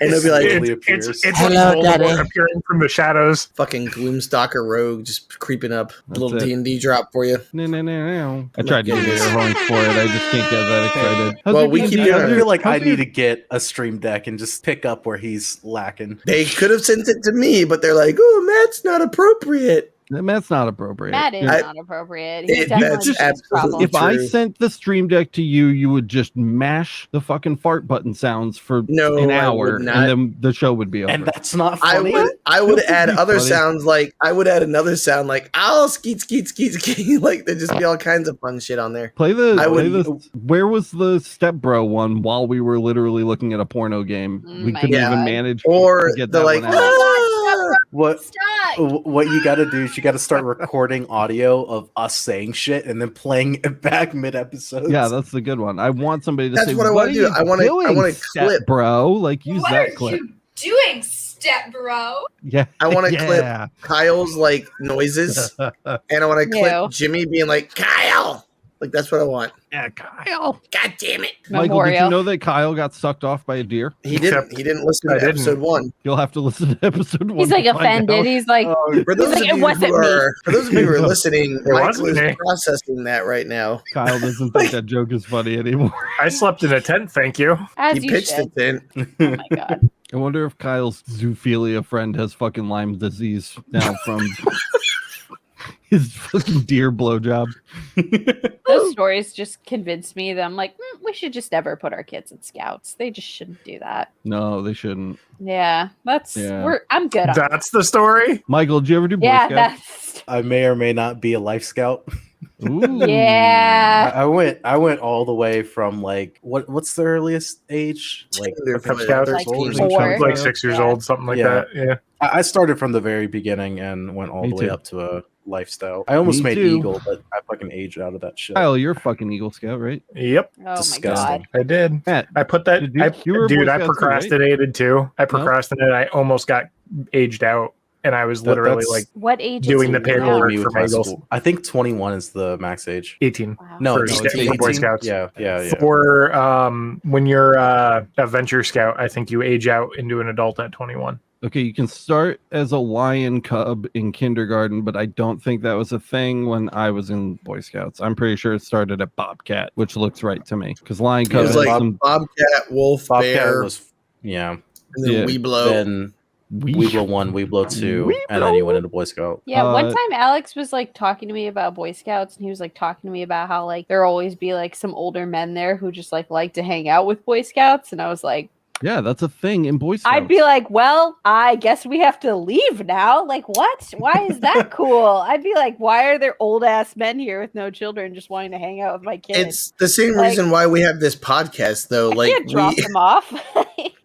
and it'll be like, It's Hello, Daddy. appearing from the shadows. fucking Gloomstalker Rogue just creeping up. That's Little it. D&D drop for you. No. I tried to get air horns for it. I just can't get that excited. How's Well, your we D&D? keep doing I it. feel like I How's your- need to get a stream deck and just pick up where he's lacking. They could have sent it to me, but they're like, oh, Matt's not appropriate. That's not appropriate. That is I- not appropriate. He It- definitely that's has problems. absolutely If I true. sent the stream deck to you, you would just mash the fucking fart button sounds for No, an I hour, would not. and then the show would be over. And that's not I funny. would add That'd be other funny. sounds like I would add another sound like ow skeet skeet skeet skeet like there'd just be all kinds of fun shit on there. Play the. I would- Where was the Step Bro one while we were literally looking at a porno game? Oh We my couldn't God. even manage Or to get the that like one out. What Stop. what you got to do is you got to start recording audio of us saying shit and then playing it back mid episode. Yeah, that's the good one. I want somebody to That's say, what I "What wanna are do. you I wanna- I doing, wanna Step clip." Bro?" Like use What that are clip. you doing, step bro? Yeah, I want to yeah. clip Kyle's like noises and I want to Ew. clip Jimmy being like Kyle. Like that's what I want. Yeah, Kyle. God damn it. Michael, did you Memorial. know that Kyle got sucked off by a deer? He didn't listen I to didn't. episode 1. You'll have to listen to episode 1. He's like to find offended. out. He's like, For those like, of "It you wasn't who me." are for those of you who are listening, It Michael wasn't is me. processing that right now. Kyle doesn't think that joke is funny anymore. I slept in a tent, thank you. as He you pitched should. it then. Oh my god. I wonder if Kyle's zoophilia friend has fucking Lyme disease now from his fucking deer blowjob. Those stories just convinced me that I'm like, we should just never put our kids in scouts. They just shouldn't do that. No, they shouldn't. Yeah, Yeah. I'm good on That's the story. Michael, did you ever do Boy yeah, Scouts? that's I may or may not be a life scout. Ooh. yeah. I went all the way from like what's the earliest age? Like Tenderfoot. Scouts. Like old or four. something? Like 6 years Yeah. old, something like Yeah. that. Yeah. I started from the very beginning and went all Me the way too. up to a lifestyle. I almost Me made too. Eagle, but I fucking aged out of that shit. Kyle, you're a fucking Eagle Scout, right? Yep. Oh my Disgusting. god. I did. Matt, I put that. Did you- you were a Dude, Boy I Scout too, right? procrastinated too. I procrastinated. I almost got aged out, and I was literally that's- like What age Doing is the he paperwork. now? me with for my Eagles. school. I think 21 is the max age. 18. Wow. No, For no, Scout- it's for 18. Boy Scouts. Yeah. For when you're a venture scout, I think you age out into an adult at 21. Okay, you can start as a lion cub in kindergarten, but I don't think that was a thing when I was in Boy Scouts. I'm pretty sure it started at Bobcat, which looks right to me. Because lion It cub was has like some Bobcat, Wolf, Bobcat Bear, was yeah. and then Yeah. Weeblo. Then Weeblo 1, Weeblo 2, and then you went into Boy Scout. Yeah, one Uh, time Alex was like talking to me about Boy Scouts, and he was like talking to me about how like there always be like some older men there who just like to hang out with Boy Scouts, and I was like, Yeah, that's a thing in Boy Scouts. I'd be like, well, I guess we have to leave now. Like, what? Why is that cool? I'd be like, why are there old ass men here with no children just wanting to hang out with my kids? It's the same Like- reason why we have this podcast, though. I Like, can't drop them off.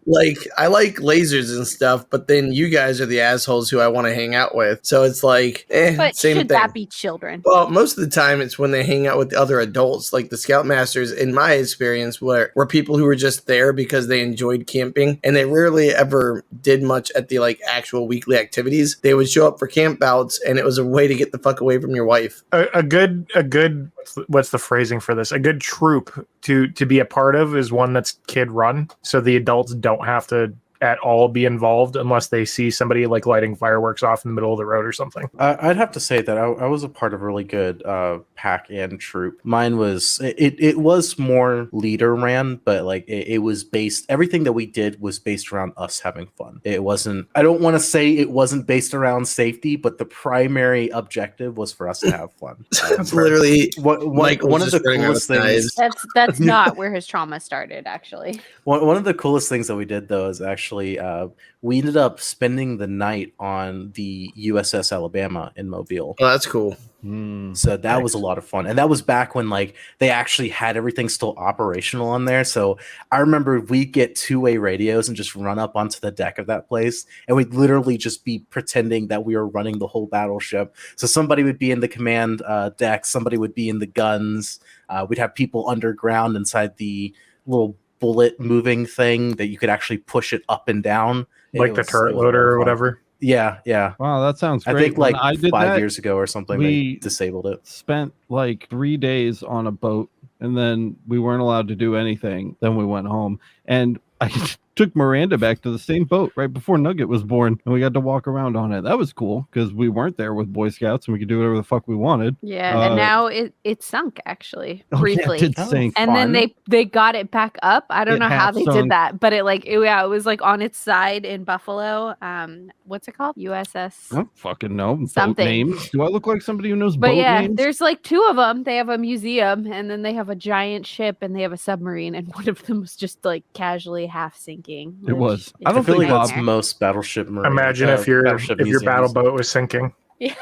like I like lasers and stuff, but then you guys are the assholes who I want to hang out with. So it's like, But same should thing. that be children? Well, most of the time it's when they hang out with the other adults, like the Scoutmasters, in my experience, were people who were just there because they enjoyed camping and they rarely ever did much at the like actual weekly activities. They would show up for camp bouts and it was a way to get the fuck away from your wife. A good what's the phrasing for this? A good troop to be a part of is one that's kid run, so the adults don't have to at all be involved unless they see somebody like lighting fireworks off in the middle of the road or something. I'd have to say that I was a part of a really good pack and troop. Mine was it was more leader ran, but like it was based. Everything that we did was based around us having fun. It wasn't. I don't want to say it wasn't based around safety, but the primary objective was for us to have fun. It's literally One of the coolest things. That's not where his trauma started, actually. One of the coolest things that we did though is actually we ended up spending the night on the USS Alabama in Mobile. Oh, that's cool. So that was a lot of fun, and that was back when like they actually had everything still operational on there. So I remember we'd get two-way radios and just run up onto the deck of that place, and we'd literally just be pretending that we were running the whole battleship. So somebody would be in the command deck, somebody would be in the guns. We'd have people underground inside the little bullet moving thing that you could actually push it up and down, like the turret loader or whatever. Yeah. Wow, that sounds great. I think like I did 5 that, years ago or something, we they disabled it. spent like 3 days on a boat, and then we weren't allowed to do anything. Then we went home, and I took Miranda back to the same boat right before Nugget was born, and we got to walk around on it. That was cool because we weren't there with Boy Scouts, and we could do whatever the fuck we wanted. Yeah, and now it sunk actually briefly, it did sink. and then they got it back up. I don't know how they did that, but it was like on its side in Buffalo. What's it called? USS. I don't fucking know. Something. Boat names. Do I look like somebody who knows But boat yeah, names? there's like two of them. They have a museum, and then they have a giant ship, and they have a submarine, and one of them was just like casually half sinking. It was. which I I don't is feel think like a that's nightmare. most battleship. Imagine if your museums. battle boat was sinking.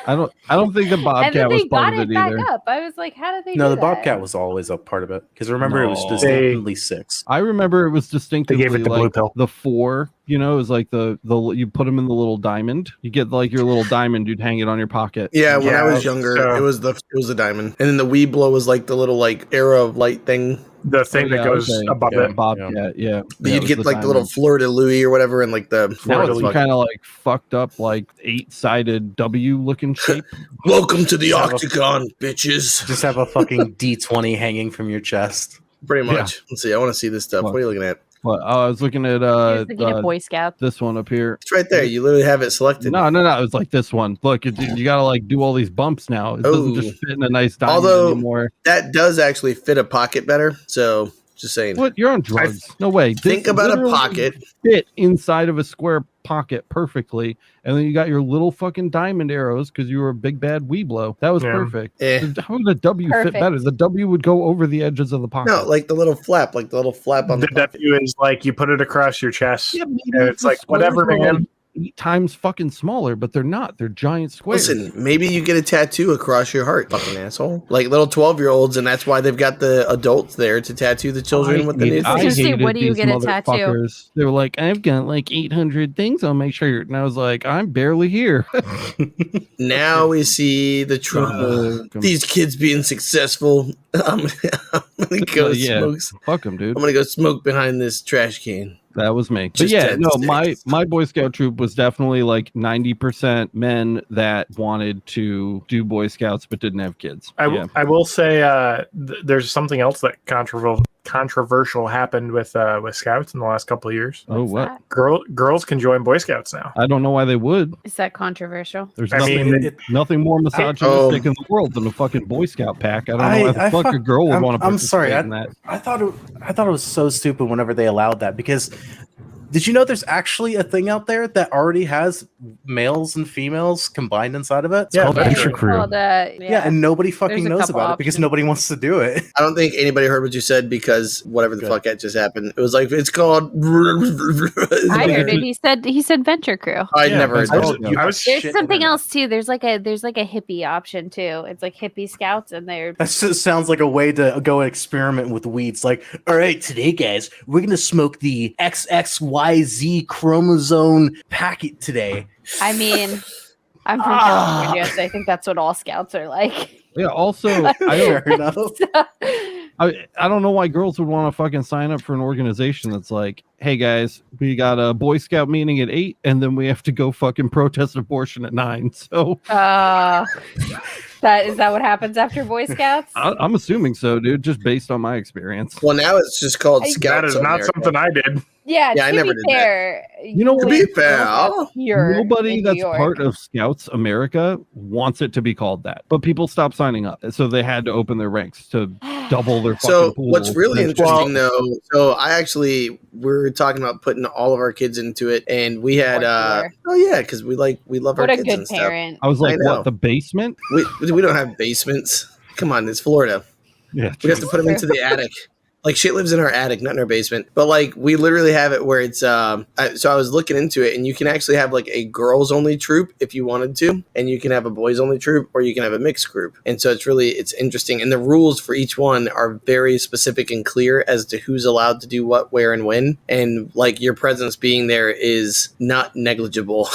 I don't think the And then Bobcat was they part got of it it back either. up. I was like, how did they No, do the that? Bobcat was always a part of it because remember it was No. distinctly 6. I remember it was distinctively They gave it the blue like pill. the 4. You know, it was like the you put them in the little diamond. You get like your little diamond. You'd hang it on your pocket. Yeah, when I Yeah, was younger, so- it was the diamond, and then the Weeblo was like the little like arrow of light thing. The thing Oh, that yeah, goes okay. above Yeah. it. Bobcat. Yeah. But Yeah, you'd it get was like the little diamond. Fleur de Louis or whatever, and like the Now it's fucking- kind of like fucked up, like 8-sided W looking shape. Welcome to the Just have a- octagon, bitches. Just have a fucking D20 hanging from your chest. Pretty Yeah. much. Let's see. I want to see this stuff. What? What are you looking at? But I was looking at He was thinking of Boy Scouts. this one up here. It's right there. You literally have it selected. No, it was like this one. Look, you gotta like do all these bumps now. It doesn't Oh. just fit in a nice diamond Although- anymore. That does actually fit a pocket better. So just saying. What? You're on drugs? No way. Think This about a literally pocket. fit inside of a square pocket perfectly, and then you got your little fucking diamond arrows because you were a big bad Weeblo. That was Yeah. perfect. Eh. How would the W Perfect. fit better? The W would go over the edges of the pocket. No, like the little flap on The the pocket. W is like you put it across your chest. Yeah, maybe And it's the like, squares whatever, are, man. like, 8 times fucking smaller, but they're not. They're giant squares. Listen, maybe you get a tattoo across your heart, fucking asshole. Like little 12-year-olds, and that's why they've got the adults there to tattoo the children with the new I things. was gonna say, hated what do you these get a tattoo? motherfuckers. They were like, I've got like 800 things on my shirt. And I was like, I'm barely here. Now we see the trauma. These kids being successful. I'm gonna go Yeah. smoke. Fuck them, dude. I'm gonna go smoke behind this trash can. That was me. But Just yeah, 10 no, sticks. my Boy Scout troop was definitely like 90% men that wanted to do Boy Scouts but didn't have kids. I will say there's something else that controversial happened with Scouts in the last couple of years. Oh, What's what? that? Girls can join Boy Scouts now. I don't know why they would. Is that controversial? There's I nothing, mean, nothing more misogynistic in the world than a fucking Boy Scout pack. I don't know why the fuck a girl would want to I'm sorry. participate in that. I thought it was so stupid whenever they allowed that because did you know there's actually a thing out there that already has males and females combined inside of it? It's Yeah, called Venture Venture it's Crew. called, Yeah, and nobody fucking There's a knows couple about it because options. nobody wants to do it. I don't think anybody heard what you said because whatever the Good. fuck that just happened. It was like it's called. I heard it. He said Venture Crew. I Yeah, never heard I was- that. I was There's Shit, something internet. else too. There's like a hippie option too. It's like hippie scouts, and they're That just sounds like a way to go experiment with weeds. Like, all right, today, guys, we're gonna smoke the XXYZ chromosome packet today. I mean, I'm from California, so I think that's what all scouts are like. Yeah, also, Fair enough. I don't know why girls would want to fucking sign up for an organization that's like, hey guys, we got a Boy Scout meeting at 8, and then we have to go fucking protest abortion at 9. So That is that what happens after Boy Scouts? I'm assuming so, dude, just based on my experience. Well, now it's just called I- Scouts. That is of not America. something I did. Yeah, Yeah, I to never be did that. fair, You know To what? be live fair, here Nobody in New that's York. part of Scouts America wants it to be called that, but people stopped signing up, so they had to open their ranks to double their fucking So pool. what's really eventually. interesting though, so we're talking about putting all of our kids into it, and we had Course oh yeah, because we love our What a kids good and stuff. parent. I was like, I know. what, the basement? We don't have basements. Come on, it's Florida. Yeah, We have to put them into the attic. Like shit lives in our attic, not in our basement. But like we literally have it where it's so I was looking into it, and you can actually have like a girls only troop if you wanted to, and you can have a boys only troop, or you can have a mixed group. And so it's interesting, and the rules for each one are very specific and clear as to who's allowed to do what, where, and when. And like your presence being there is not negligible.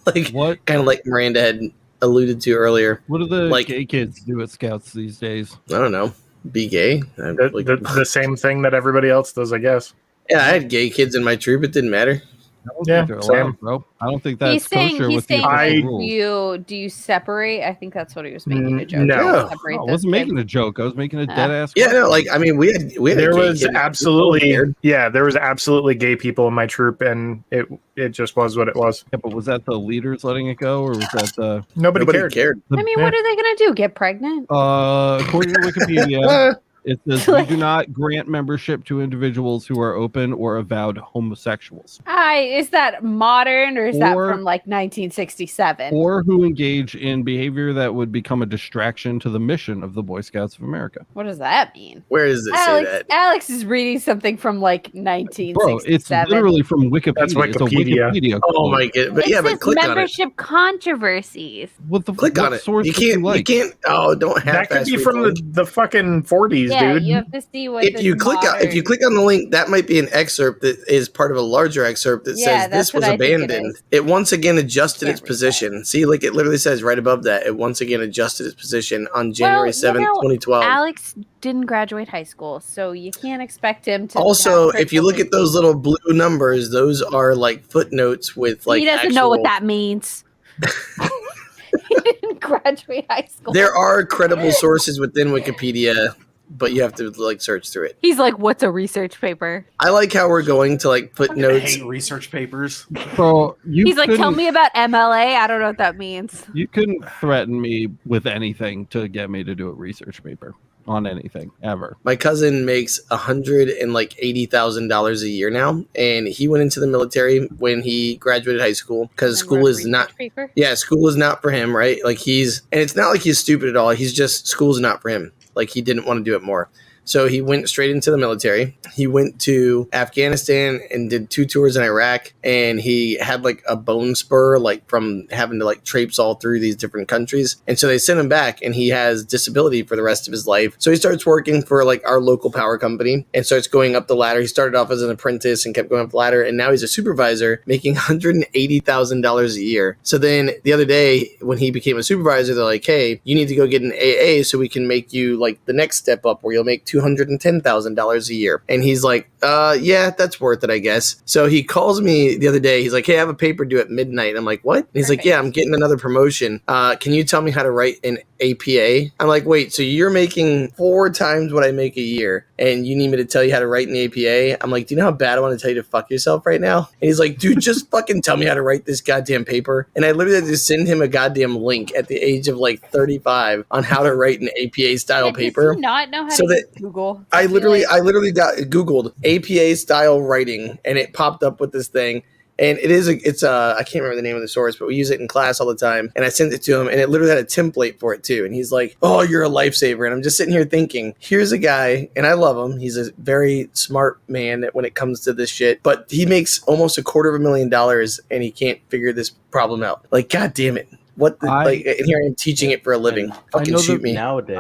Like what? kind of like Miranda had alluded to earlier. What do the Like- gay kids do at Scouts these days? I don't know, be gay. The same thing that everybody else does, I guess. Yeah, I had gay kids in my troop. It didn't matter. I don't Yeah, think they're same. allowed, bro. I don't think that's He's saying, kosher with the official I- rules. do you separate? I think that's what he was making a joke. No. Do you No, separate I those wasn't making kids? a joke. I was making a dead ass. Yeah, no, like I mean, we had There a gay was kid. absolutely there was absolutely gay people in my troop, and it just was what it was. Yeah, but was that the leaders letting it go, or was that the? Nobody cared. I mean, what are they going to do? Get pregnant? According to Wikipedia, it says we do not grant membership to individuals who are open or avowed homosexuals, Is that modern or is that Or- from like 1967? or who engage in behavior that would become a distraction to the mission of the Boy Scouts of America. What does that mean? Where does it say Alex, that? Alex is reading something from like Bro, 1967. it's literally from Wikipedia. That's It's a Wikipedia. Wikipedia. Oh quote. my god! But It yeah, but says click on it. membership controversies. What the Click what on it. source You would can't. like? You can't. Oh, don't have That could be from the fucking 40s, Yeah, dude. you have to see what. If you click on the link, that might be an excerpt that is part of a larger excerpt that Yeah, says that's this was what I think it abandoned. is. It once again adjusted Can't its read position. See, like it literally says right above that. It once again adjusted its position on January 7th, 2012. Alex didn't graduate high school, so you can't expect him to. Also, have if you look at those little blue numbers, those are like footnotes with like he doesn't know what that means. He didn't graduate high school. There are credible sources within Wikipedia, but you have to like search through it. He's like, "What's a research paper?" I like how we're going to like put I notes. hate research papers. Bro, you He's like, "Tell couldn't- me about MLA." I don't know what that means. You couldn't threaten me with anything to get me to do a research paper on anything ever. My cousin makes $180,000 a year now, and he went into the military when he graduated high school because And school wrote a is not. research paper? Yeah, school is not for him, right? Like and it's not like he's stupid at all. He's just school's not for him. Like he didn't want to do it more. So he went straight into the military. He went to Afghanistan and did 2 tours in Iraq, and he had like a bone spur, like from having to like traipse all through these different countries. And so they sent him back, and he has disability for the rest of his life. So he starts working for like our local power company and starts going up the ladder. He started off as an apprentice and kept going up the ladder, and now he's a supervisor making $180,000 a year. So then the other day when he became a supervisor, they're like, "Hey, you need to go get an AA so we can make you like the next step up where you'll make $210,000 a year." And he's like, yeah, that's worth it, I guess. So he calls me the other day. He's like, "Hey, I have a paper due at midnight." And I'm like, "What?" And he's like, "Yeah, I'm getting another promotion. Can you tell me how to write an APA?" I'm like, "Wait, so you're making 4 times what I make a year, and you need me to tell you how to write an APA?" I'm like, "Do you know how bad I want to tell you to fuck yourself right now?" And he's like, "Dude, just fucking tell me how to write this goddamn paper." And I literally had to send him a goddamn link at the age of like 35 on how to write an APA style Yeah, paper. does he not know how So to that- use Google? I feel literally like- Googled APA style writing, and it popped up with this thing. And it's I can't remember the name of the source, but we use it in class all the time. And I sent it to him, and it literally had a template for it too. And he's like, "Oh, you're a lifesaver." And I'm just sitting here thinking, here's a guy, and I love him. He's a very smart man when it comes to this shit, but he makes almost $250,000, and he can't figure this problem out. Like, God damn it. What the, and here I am teaching it for a living. Fucking shoot me. Nowadays,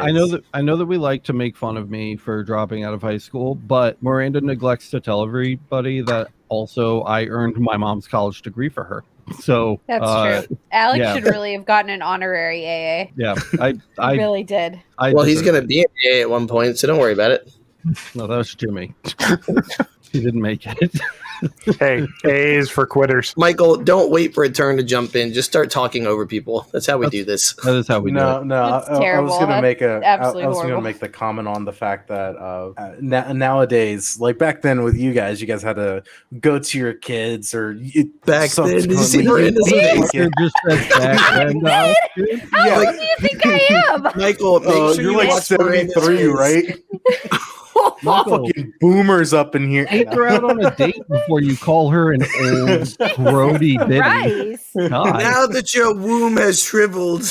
I know that we like to make fun of me for dropping out of high school, but Miranda neglects to tell everybody that also I earned my mom's college degree for her. So That's true. Alex yeah. should really have gotten an honorary AA. Yeah, He really did. Well, he's deserve going to be an AA at one point, so don't worry about it. No, that was Jimmy. He didn't make it. Hey, A is for quitters. Michael, don't wait for a turn to jump in. Just start talking over people. That's how we do this. That is how we do it. No. It's I was terrible. gonna That's make a. absolutely I was horrible. gonna make the comment on the fact that nowadays, like back then with you guys had to go to your kids or Back then, did you see subsequently- Miranda's face? Fucker just said back then to us, dude. How Yeah. old do you think I am? Michael, make sure you're you like watch Miranda's 73, face. right? Michael, Fucking boomers up in here. take her out on a date before you call her an old, grody bitty. Rice. God. Now that your womb has shriveled.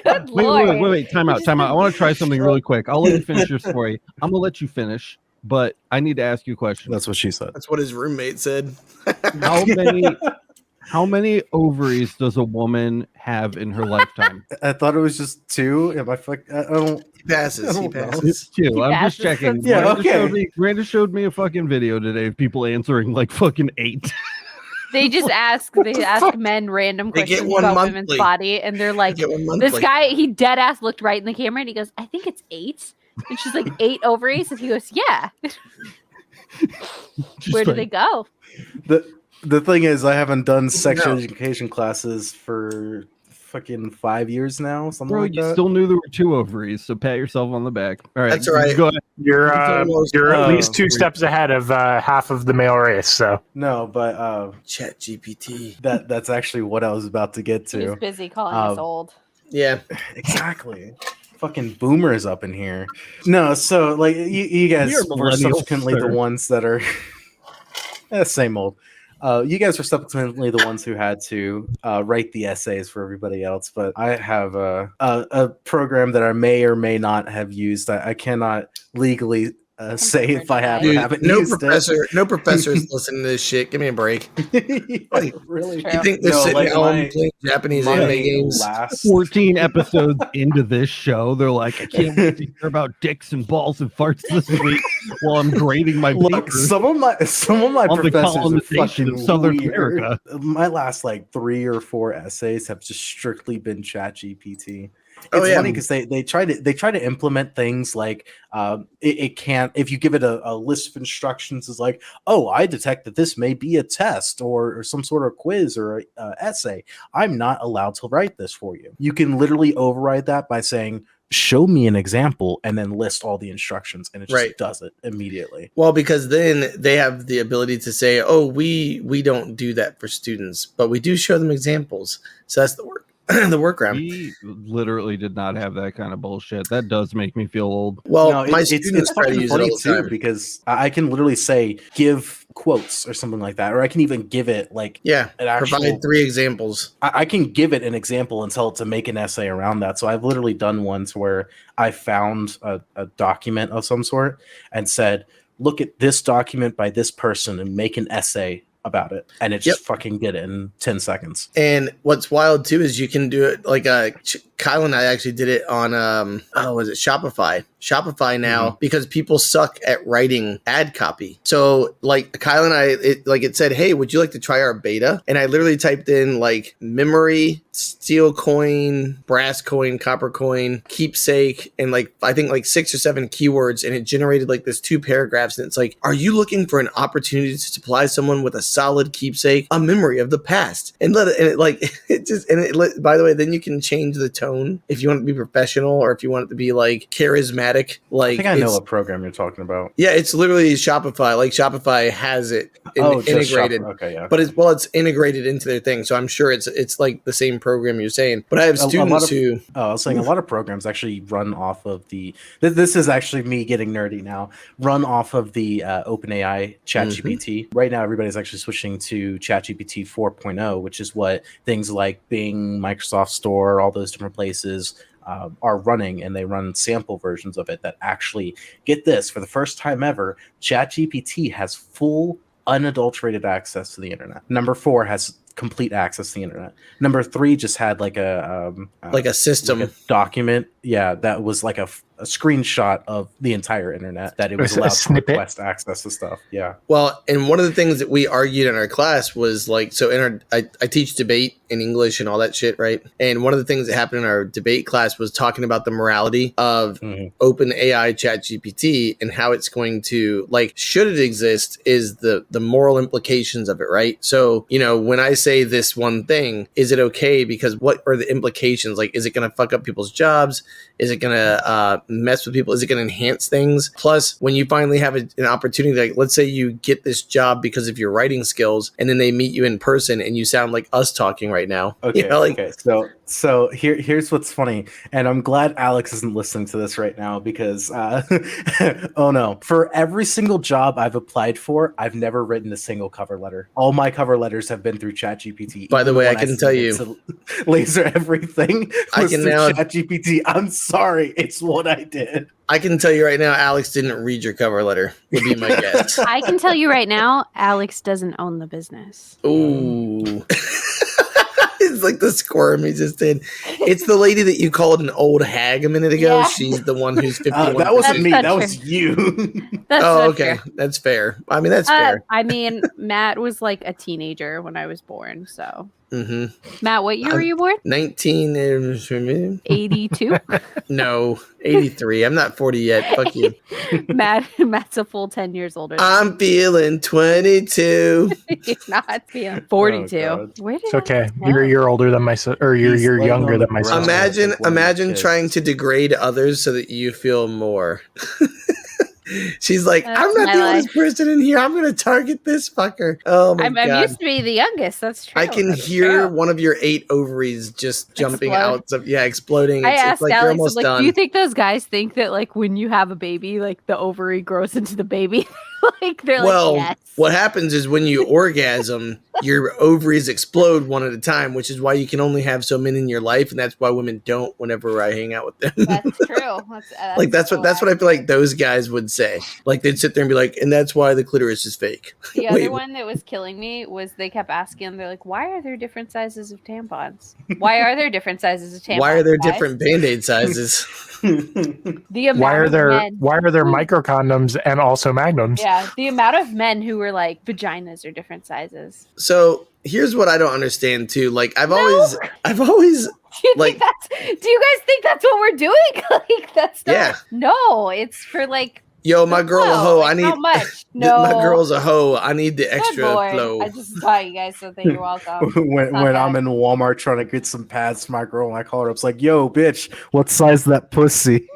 Good lord. Wait. Time out. I want to try something really quick. I'll let you finish your story. I'm going to let you finish, but I need to ask you a question. That's what she said. That's what his roommate said. How many ovaries does a woman have in her lifetime? I thought it was just 2. Am I don't. He passes. He I don't know. passes. It's 2. I'm just passes checking. for Yeah, Miranda okay. Miranda showed me a fucking video today of people answering like fucking 8. They just ask men random They get questions one about monthly. women's body, and they're like, Get one this monthly. guy, he dead ass looked right in the camera, and he goes, I think it's 8. And she's like, 8 ovaries? And he goes, yeah. Just Where do like, they go? The thing is, I haven't done sex No. education classes for fucking 5 years now. Something Bro, like you that. still knew there were 2 ovaries, so pat yourself on the back. All right, That's all right. Go ahead. You're almost- at least Oh, 2 steps ahead of half of the male race. So No, but ChatGPT. that's actually what I was about to get He was to. busy calling us old. Yeah. Exactly. Fucking boomers up in here. No, so like you guys We are were millennials, subsequently sir. the ones that are same old. You guys were subsequently the ones who had to write the essays for everybody else, but I have a program that I may or may not have used. I cannot legally say if I have or Dude, haven't no used professor is listening to this shit. Give me a break. it. Like, Really? True. You think they're No, sitting like at home my- playing Japanese My anime games? last 14 episodes into this show, they're like, I can't wait to hear about dicks and balls and farts this week while I'm grading my Look, papers. some of my on the professors are colonization fucking of Southern weird. America. My last like 3 or 4 essays have just strictly been ChatGPT. Oh, It's yeah. funny because they try to implement things like it can't, if you give it a list of instructions, is like, oh, I detect that this may be a test or some sort of quiz or a essay. I'm not allowed to write this for you. You can literally override that by saying, show me an example, and then list all the instructions, and it just Right. does it immediately. Well, because then they have the ability to say, "Oh, we don't do that for students, but we do show them examples." So that's the work, the workaround. We literally did not have that kind of bullshit. That does make me feel old. Well, No, my it's students try to fucking use it funny all the too time. because I can literally say give quotes or something like that, or I can even give it like Yeah, an actual. provide 3 examples. I can give it an example and tell it to make an essay around that. So I've literally done ones where I found a document of some sort and said, "Look at this document by this person and make an essay about it," and it just fucking did it in 10 seconds. And what's wild too is you can do it like Kyle and I actually did it on was it Shopify? Shopify now because people suck at writing ad copy. So like Kyle and I, it said, "Hey, would you like to try our beta?" And I literally typed in like memory, steel coin, brass coin, copper coin, keepsake, and like I think like 6 or 7 keywords, and it generated like this 2 paragraphs. And it's like, "Are you looking for an opportunity to supply someone with a solid keepsake, a memory of the past?" And let it, and it like it just and it. By the way, then you can change the tone if you want it to be professional or if you want it to be like charismatic. Like I think I know what program you're talking about. Yeah, it's literally Shopify. Like Shopify has it Just integrated. Shopify. Okay, yeah. But it's integrated into their thing, so I'm sure it's like the same program you're saying. But I have students who I was saying a lot of programs actually run off of the. This is actually me getting nerdy now. Run off of the OpenAI ChatGPT. Right now, everybody's actually switching to ChatGPT 4.0, which is what things like Bing, Microsoft Store, all those different places are running, and they run sample versions of it that actually, get this, for the first time ever, ChatGPT has full unadulterated access to the internet. Number 4 has complete access to the internet. Number 3 just had like a like a system, like a document, that was like a a screenshot of the entire internet that it was A allowed to snippet? request access to stuff. Yeah. Well, and one of the things that we argued in our class was like, so in our, I teach debate in English and all that shit, right? And one of the things that happened in our debate class was talking about the morality of open AI ChatGPT and how it's going to, like, should it exist is the moral implications of it, right? So, you know, when I say this one thing, is it okay? Because what are the implications? Like, is it going to fuck up people's jobs? Is it going to mess with people? Is it going to enhance things? Plus, when you finally have an opportunity, like let's say you get this job because of your writing skills, and then they meet you in person and you sound like us talking right now. Okay. You know, like, okay. So here's what's funny, and I'm glad Alex isn't listening to this right now because oh no, for every single job I've applied for, I've never written a single cover letter. All my cover letters have been through ChatGPT. By the way, I can tell you, laser everything. I can now ChatGPT. I'm sorry, it's what I did. I can tell you right now, Alex didn't read your cover letter. Would be my guess. I can tell you right now, Alex doesn't own the business. Ooh. It's like the squirm he just did. It's the lady that you called an old hag a minute ago. Yeah. She's the one who's 51. That wasn't me. That's That not was you. That's Oh, not okay. true. That's fair. I mean, that's fair. I mean, Matt was like a teenager when I was born. So, Mm-hmm. Matt, what year were you born? 82? 82. No, 83. I'm not 40 yet. Fuck you. Matt's a full 10 years older. I'm feeling 22. He's not being 42. God. Where did It's I okay. just know? You're older than my or you're He's laying younger on the than my ground. sister. Imagine Like one of the imagine kids. trying to degrade others so that you feel more. She's like, That's I'm not my the life. oldest person in here. I'm going to target this fucker. Oh my I'm God. used to be the youngest. That's true. I can That's hear true. one of your 8 ovaries just jumping Explode. out. Of, yeah, exploding. I It's asked like you're Alex, almost like, done. do you think those guys think that, like, when you have a baby, like, the ovary grows into the baby? Like, they're Well, like, yes. what happens is when you orgasm, your ovaries explode one at a time, which is why you can only have so many in your life, and that's why women don't. Whenever I hang out with them, That's true. that's what I feel like those guys would say. Like they'd sit there and be like, and that's why the clitoris is fake. The Wait. other one that was killing me was they kept asking, they're like, why are there different sizes of tampons? Why are there different sizes of tampons? Why are there guys? different Band-Aid sizes? The amount Why are of there men, micro condoms and also magnums? yeah, the amount of men who were like, vaginas are different sizes. So here's what I don't understand too. Like I've No. always Do you Like- think do you guys think that's what we're doing? Like that's not, Yeah. no, it's for like, yo, my girl a hoe. I need how much? No, my girl's a hoe. I need the Good extra Lord. flow. I just taught you guys something. You're welcome. when Not I'm bad. in Walmart trying to get some pads for my girl, and I call her up, it's like, "Yo, bitch, what size is that pussy?"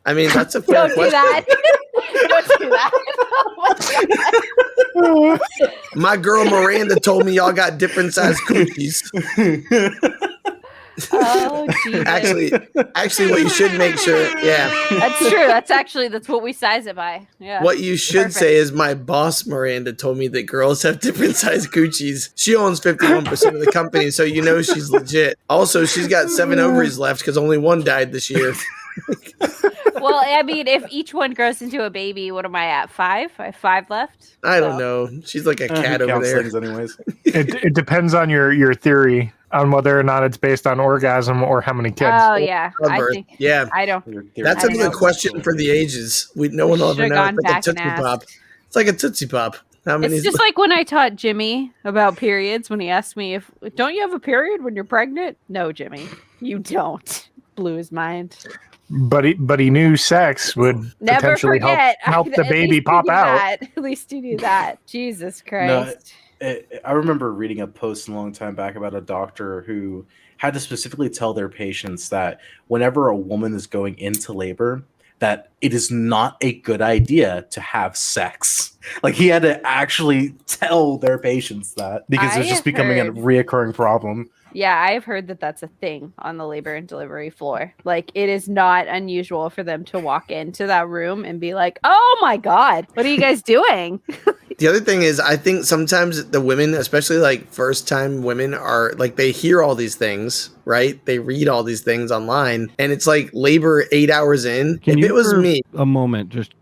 I mean, that's a fair Don't do question. that. Don't do that. Oh my God. My girl Miranda told me y'all got different size coochies. Oh, Jesus. Actually, what you should make sure, yeah, That's true. That's what we size it by. Yeah. what you should Perfect. say is my boss Miranda told me that girls have different size coochies. She owns 51% of the company, so you know she's legit. Also, she's got 7 ovaries left because only one died this year. Well, I mean, if each one grows into a baby, what am I at? 5? I have 5 left. I don't So- know. She's like a Who cat over counts there. things anyways. It depends on your theory on whether or not it's based on orgasm or how many kids. Oh yeah, Or I birth. think. Yeah, I don't. that's I don't another know. question for the ages. No one will ever Should've know. gone It's like a back and Tootsie asked. Pop. It's like a Tootsie Pop. How many? It's just like when I taught Jimmy about periods when he asked me if don't you have a period when you're pregnant? No, Jimmy, you don't. Blew his mind. But he knew sex would Never potentially forget. help the At baby least you pop knew out. that. At least you knew that. Jesus Christ. I remember reading a post a long time back about a doctor who had to specifically tell their patients that whenever a woman is going into labor, that it is not a good idea to have sex. Like he had to actually tell their patients that because I it's just have becoming a heard- reoccurring problem. Yeah, I've heard that that's a thing on the labor and delivery floor. Like, it is not unusual for them to walk into that room and be like, oh my God, what are you guys doing? The other thing is, I think sometimes the women, especially like first time women, are like they hear all these things, right? They read all these things online, and it's like labor 8 hours in. Can If you it was for me, a moment just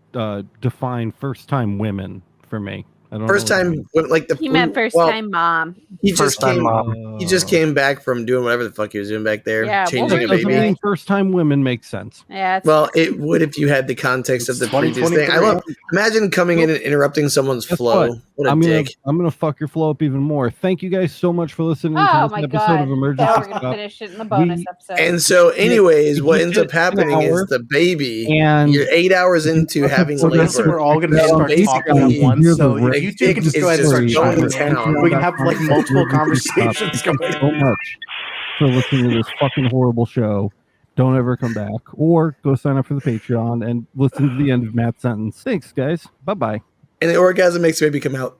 define first time women for me? I don't First know. time, when, like the He meant first time mom. He just First time came. mom. He just came back from doing whatever the fuck he was doing back there, Yeah, well, changing a first baby. time- First time women make sense. Yeah, it's Well, it would if you had the context of It's the previous thing. I 2023. love. Imagine coming in and interrupting someone's Guess flow. What a I'm dick. gonna fuck your flow up even more. Thank you guys so much for listening oh to my this episode god. of Now Emergency we're gonna Stop. finish it in the bonus We- episode. And so, anyways, what you ends up get an happening is hour, the baby. and You're 8 hours into having So Honestly, labor. we're all going to And start basically, talking at once. hear So the if you two can just dick go ahead and is start just going to chatting, town. we can have like multiple conversations Thank going. you so much for listening to this fucking horrible show. Don't ever come back, or go sign up for the Patreon and listen to the end of Matt's sentence. Thanks, guys. Bye bye. And the orgasm makes the baby come out.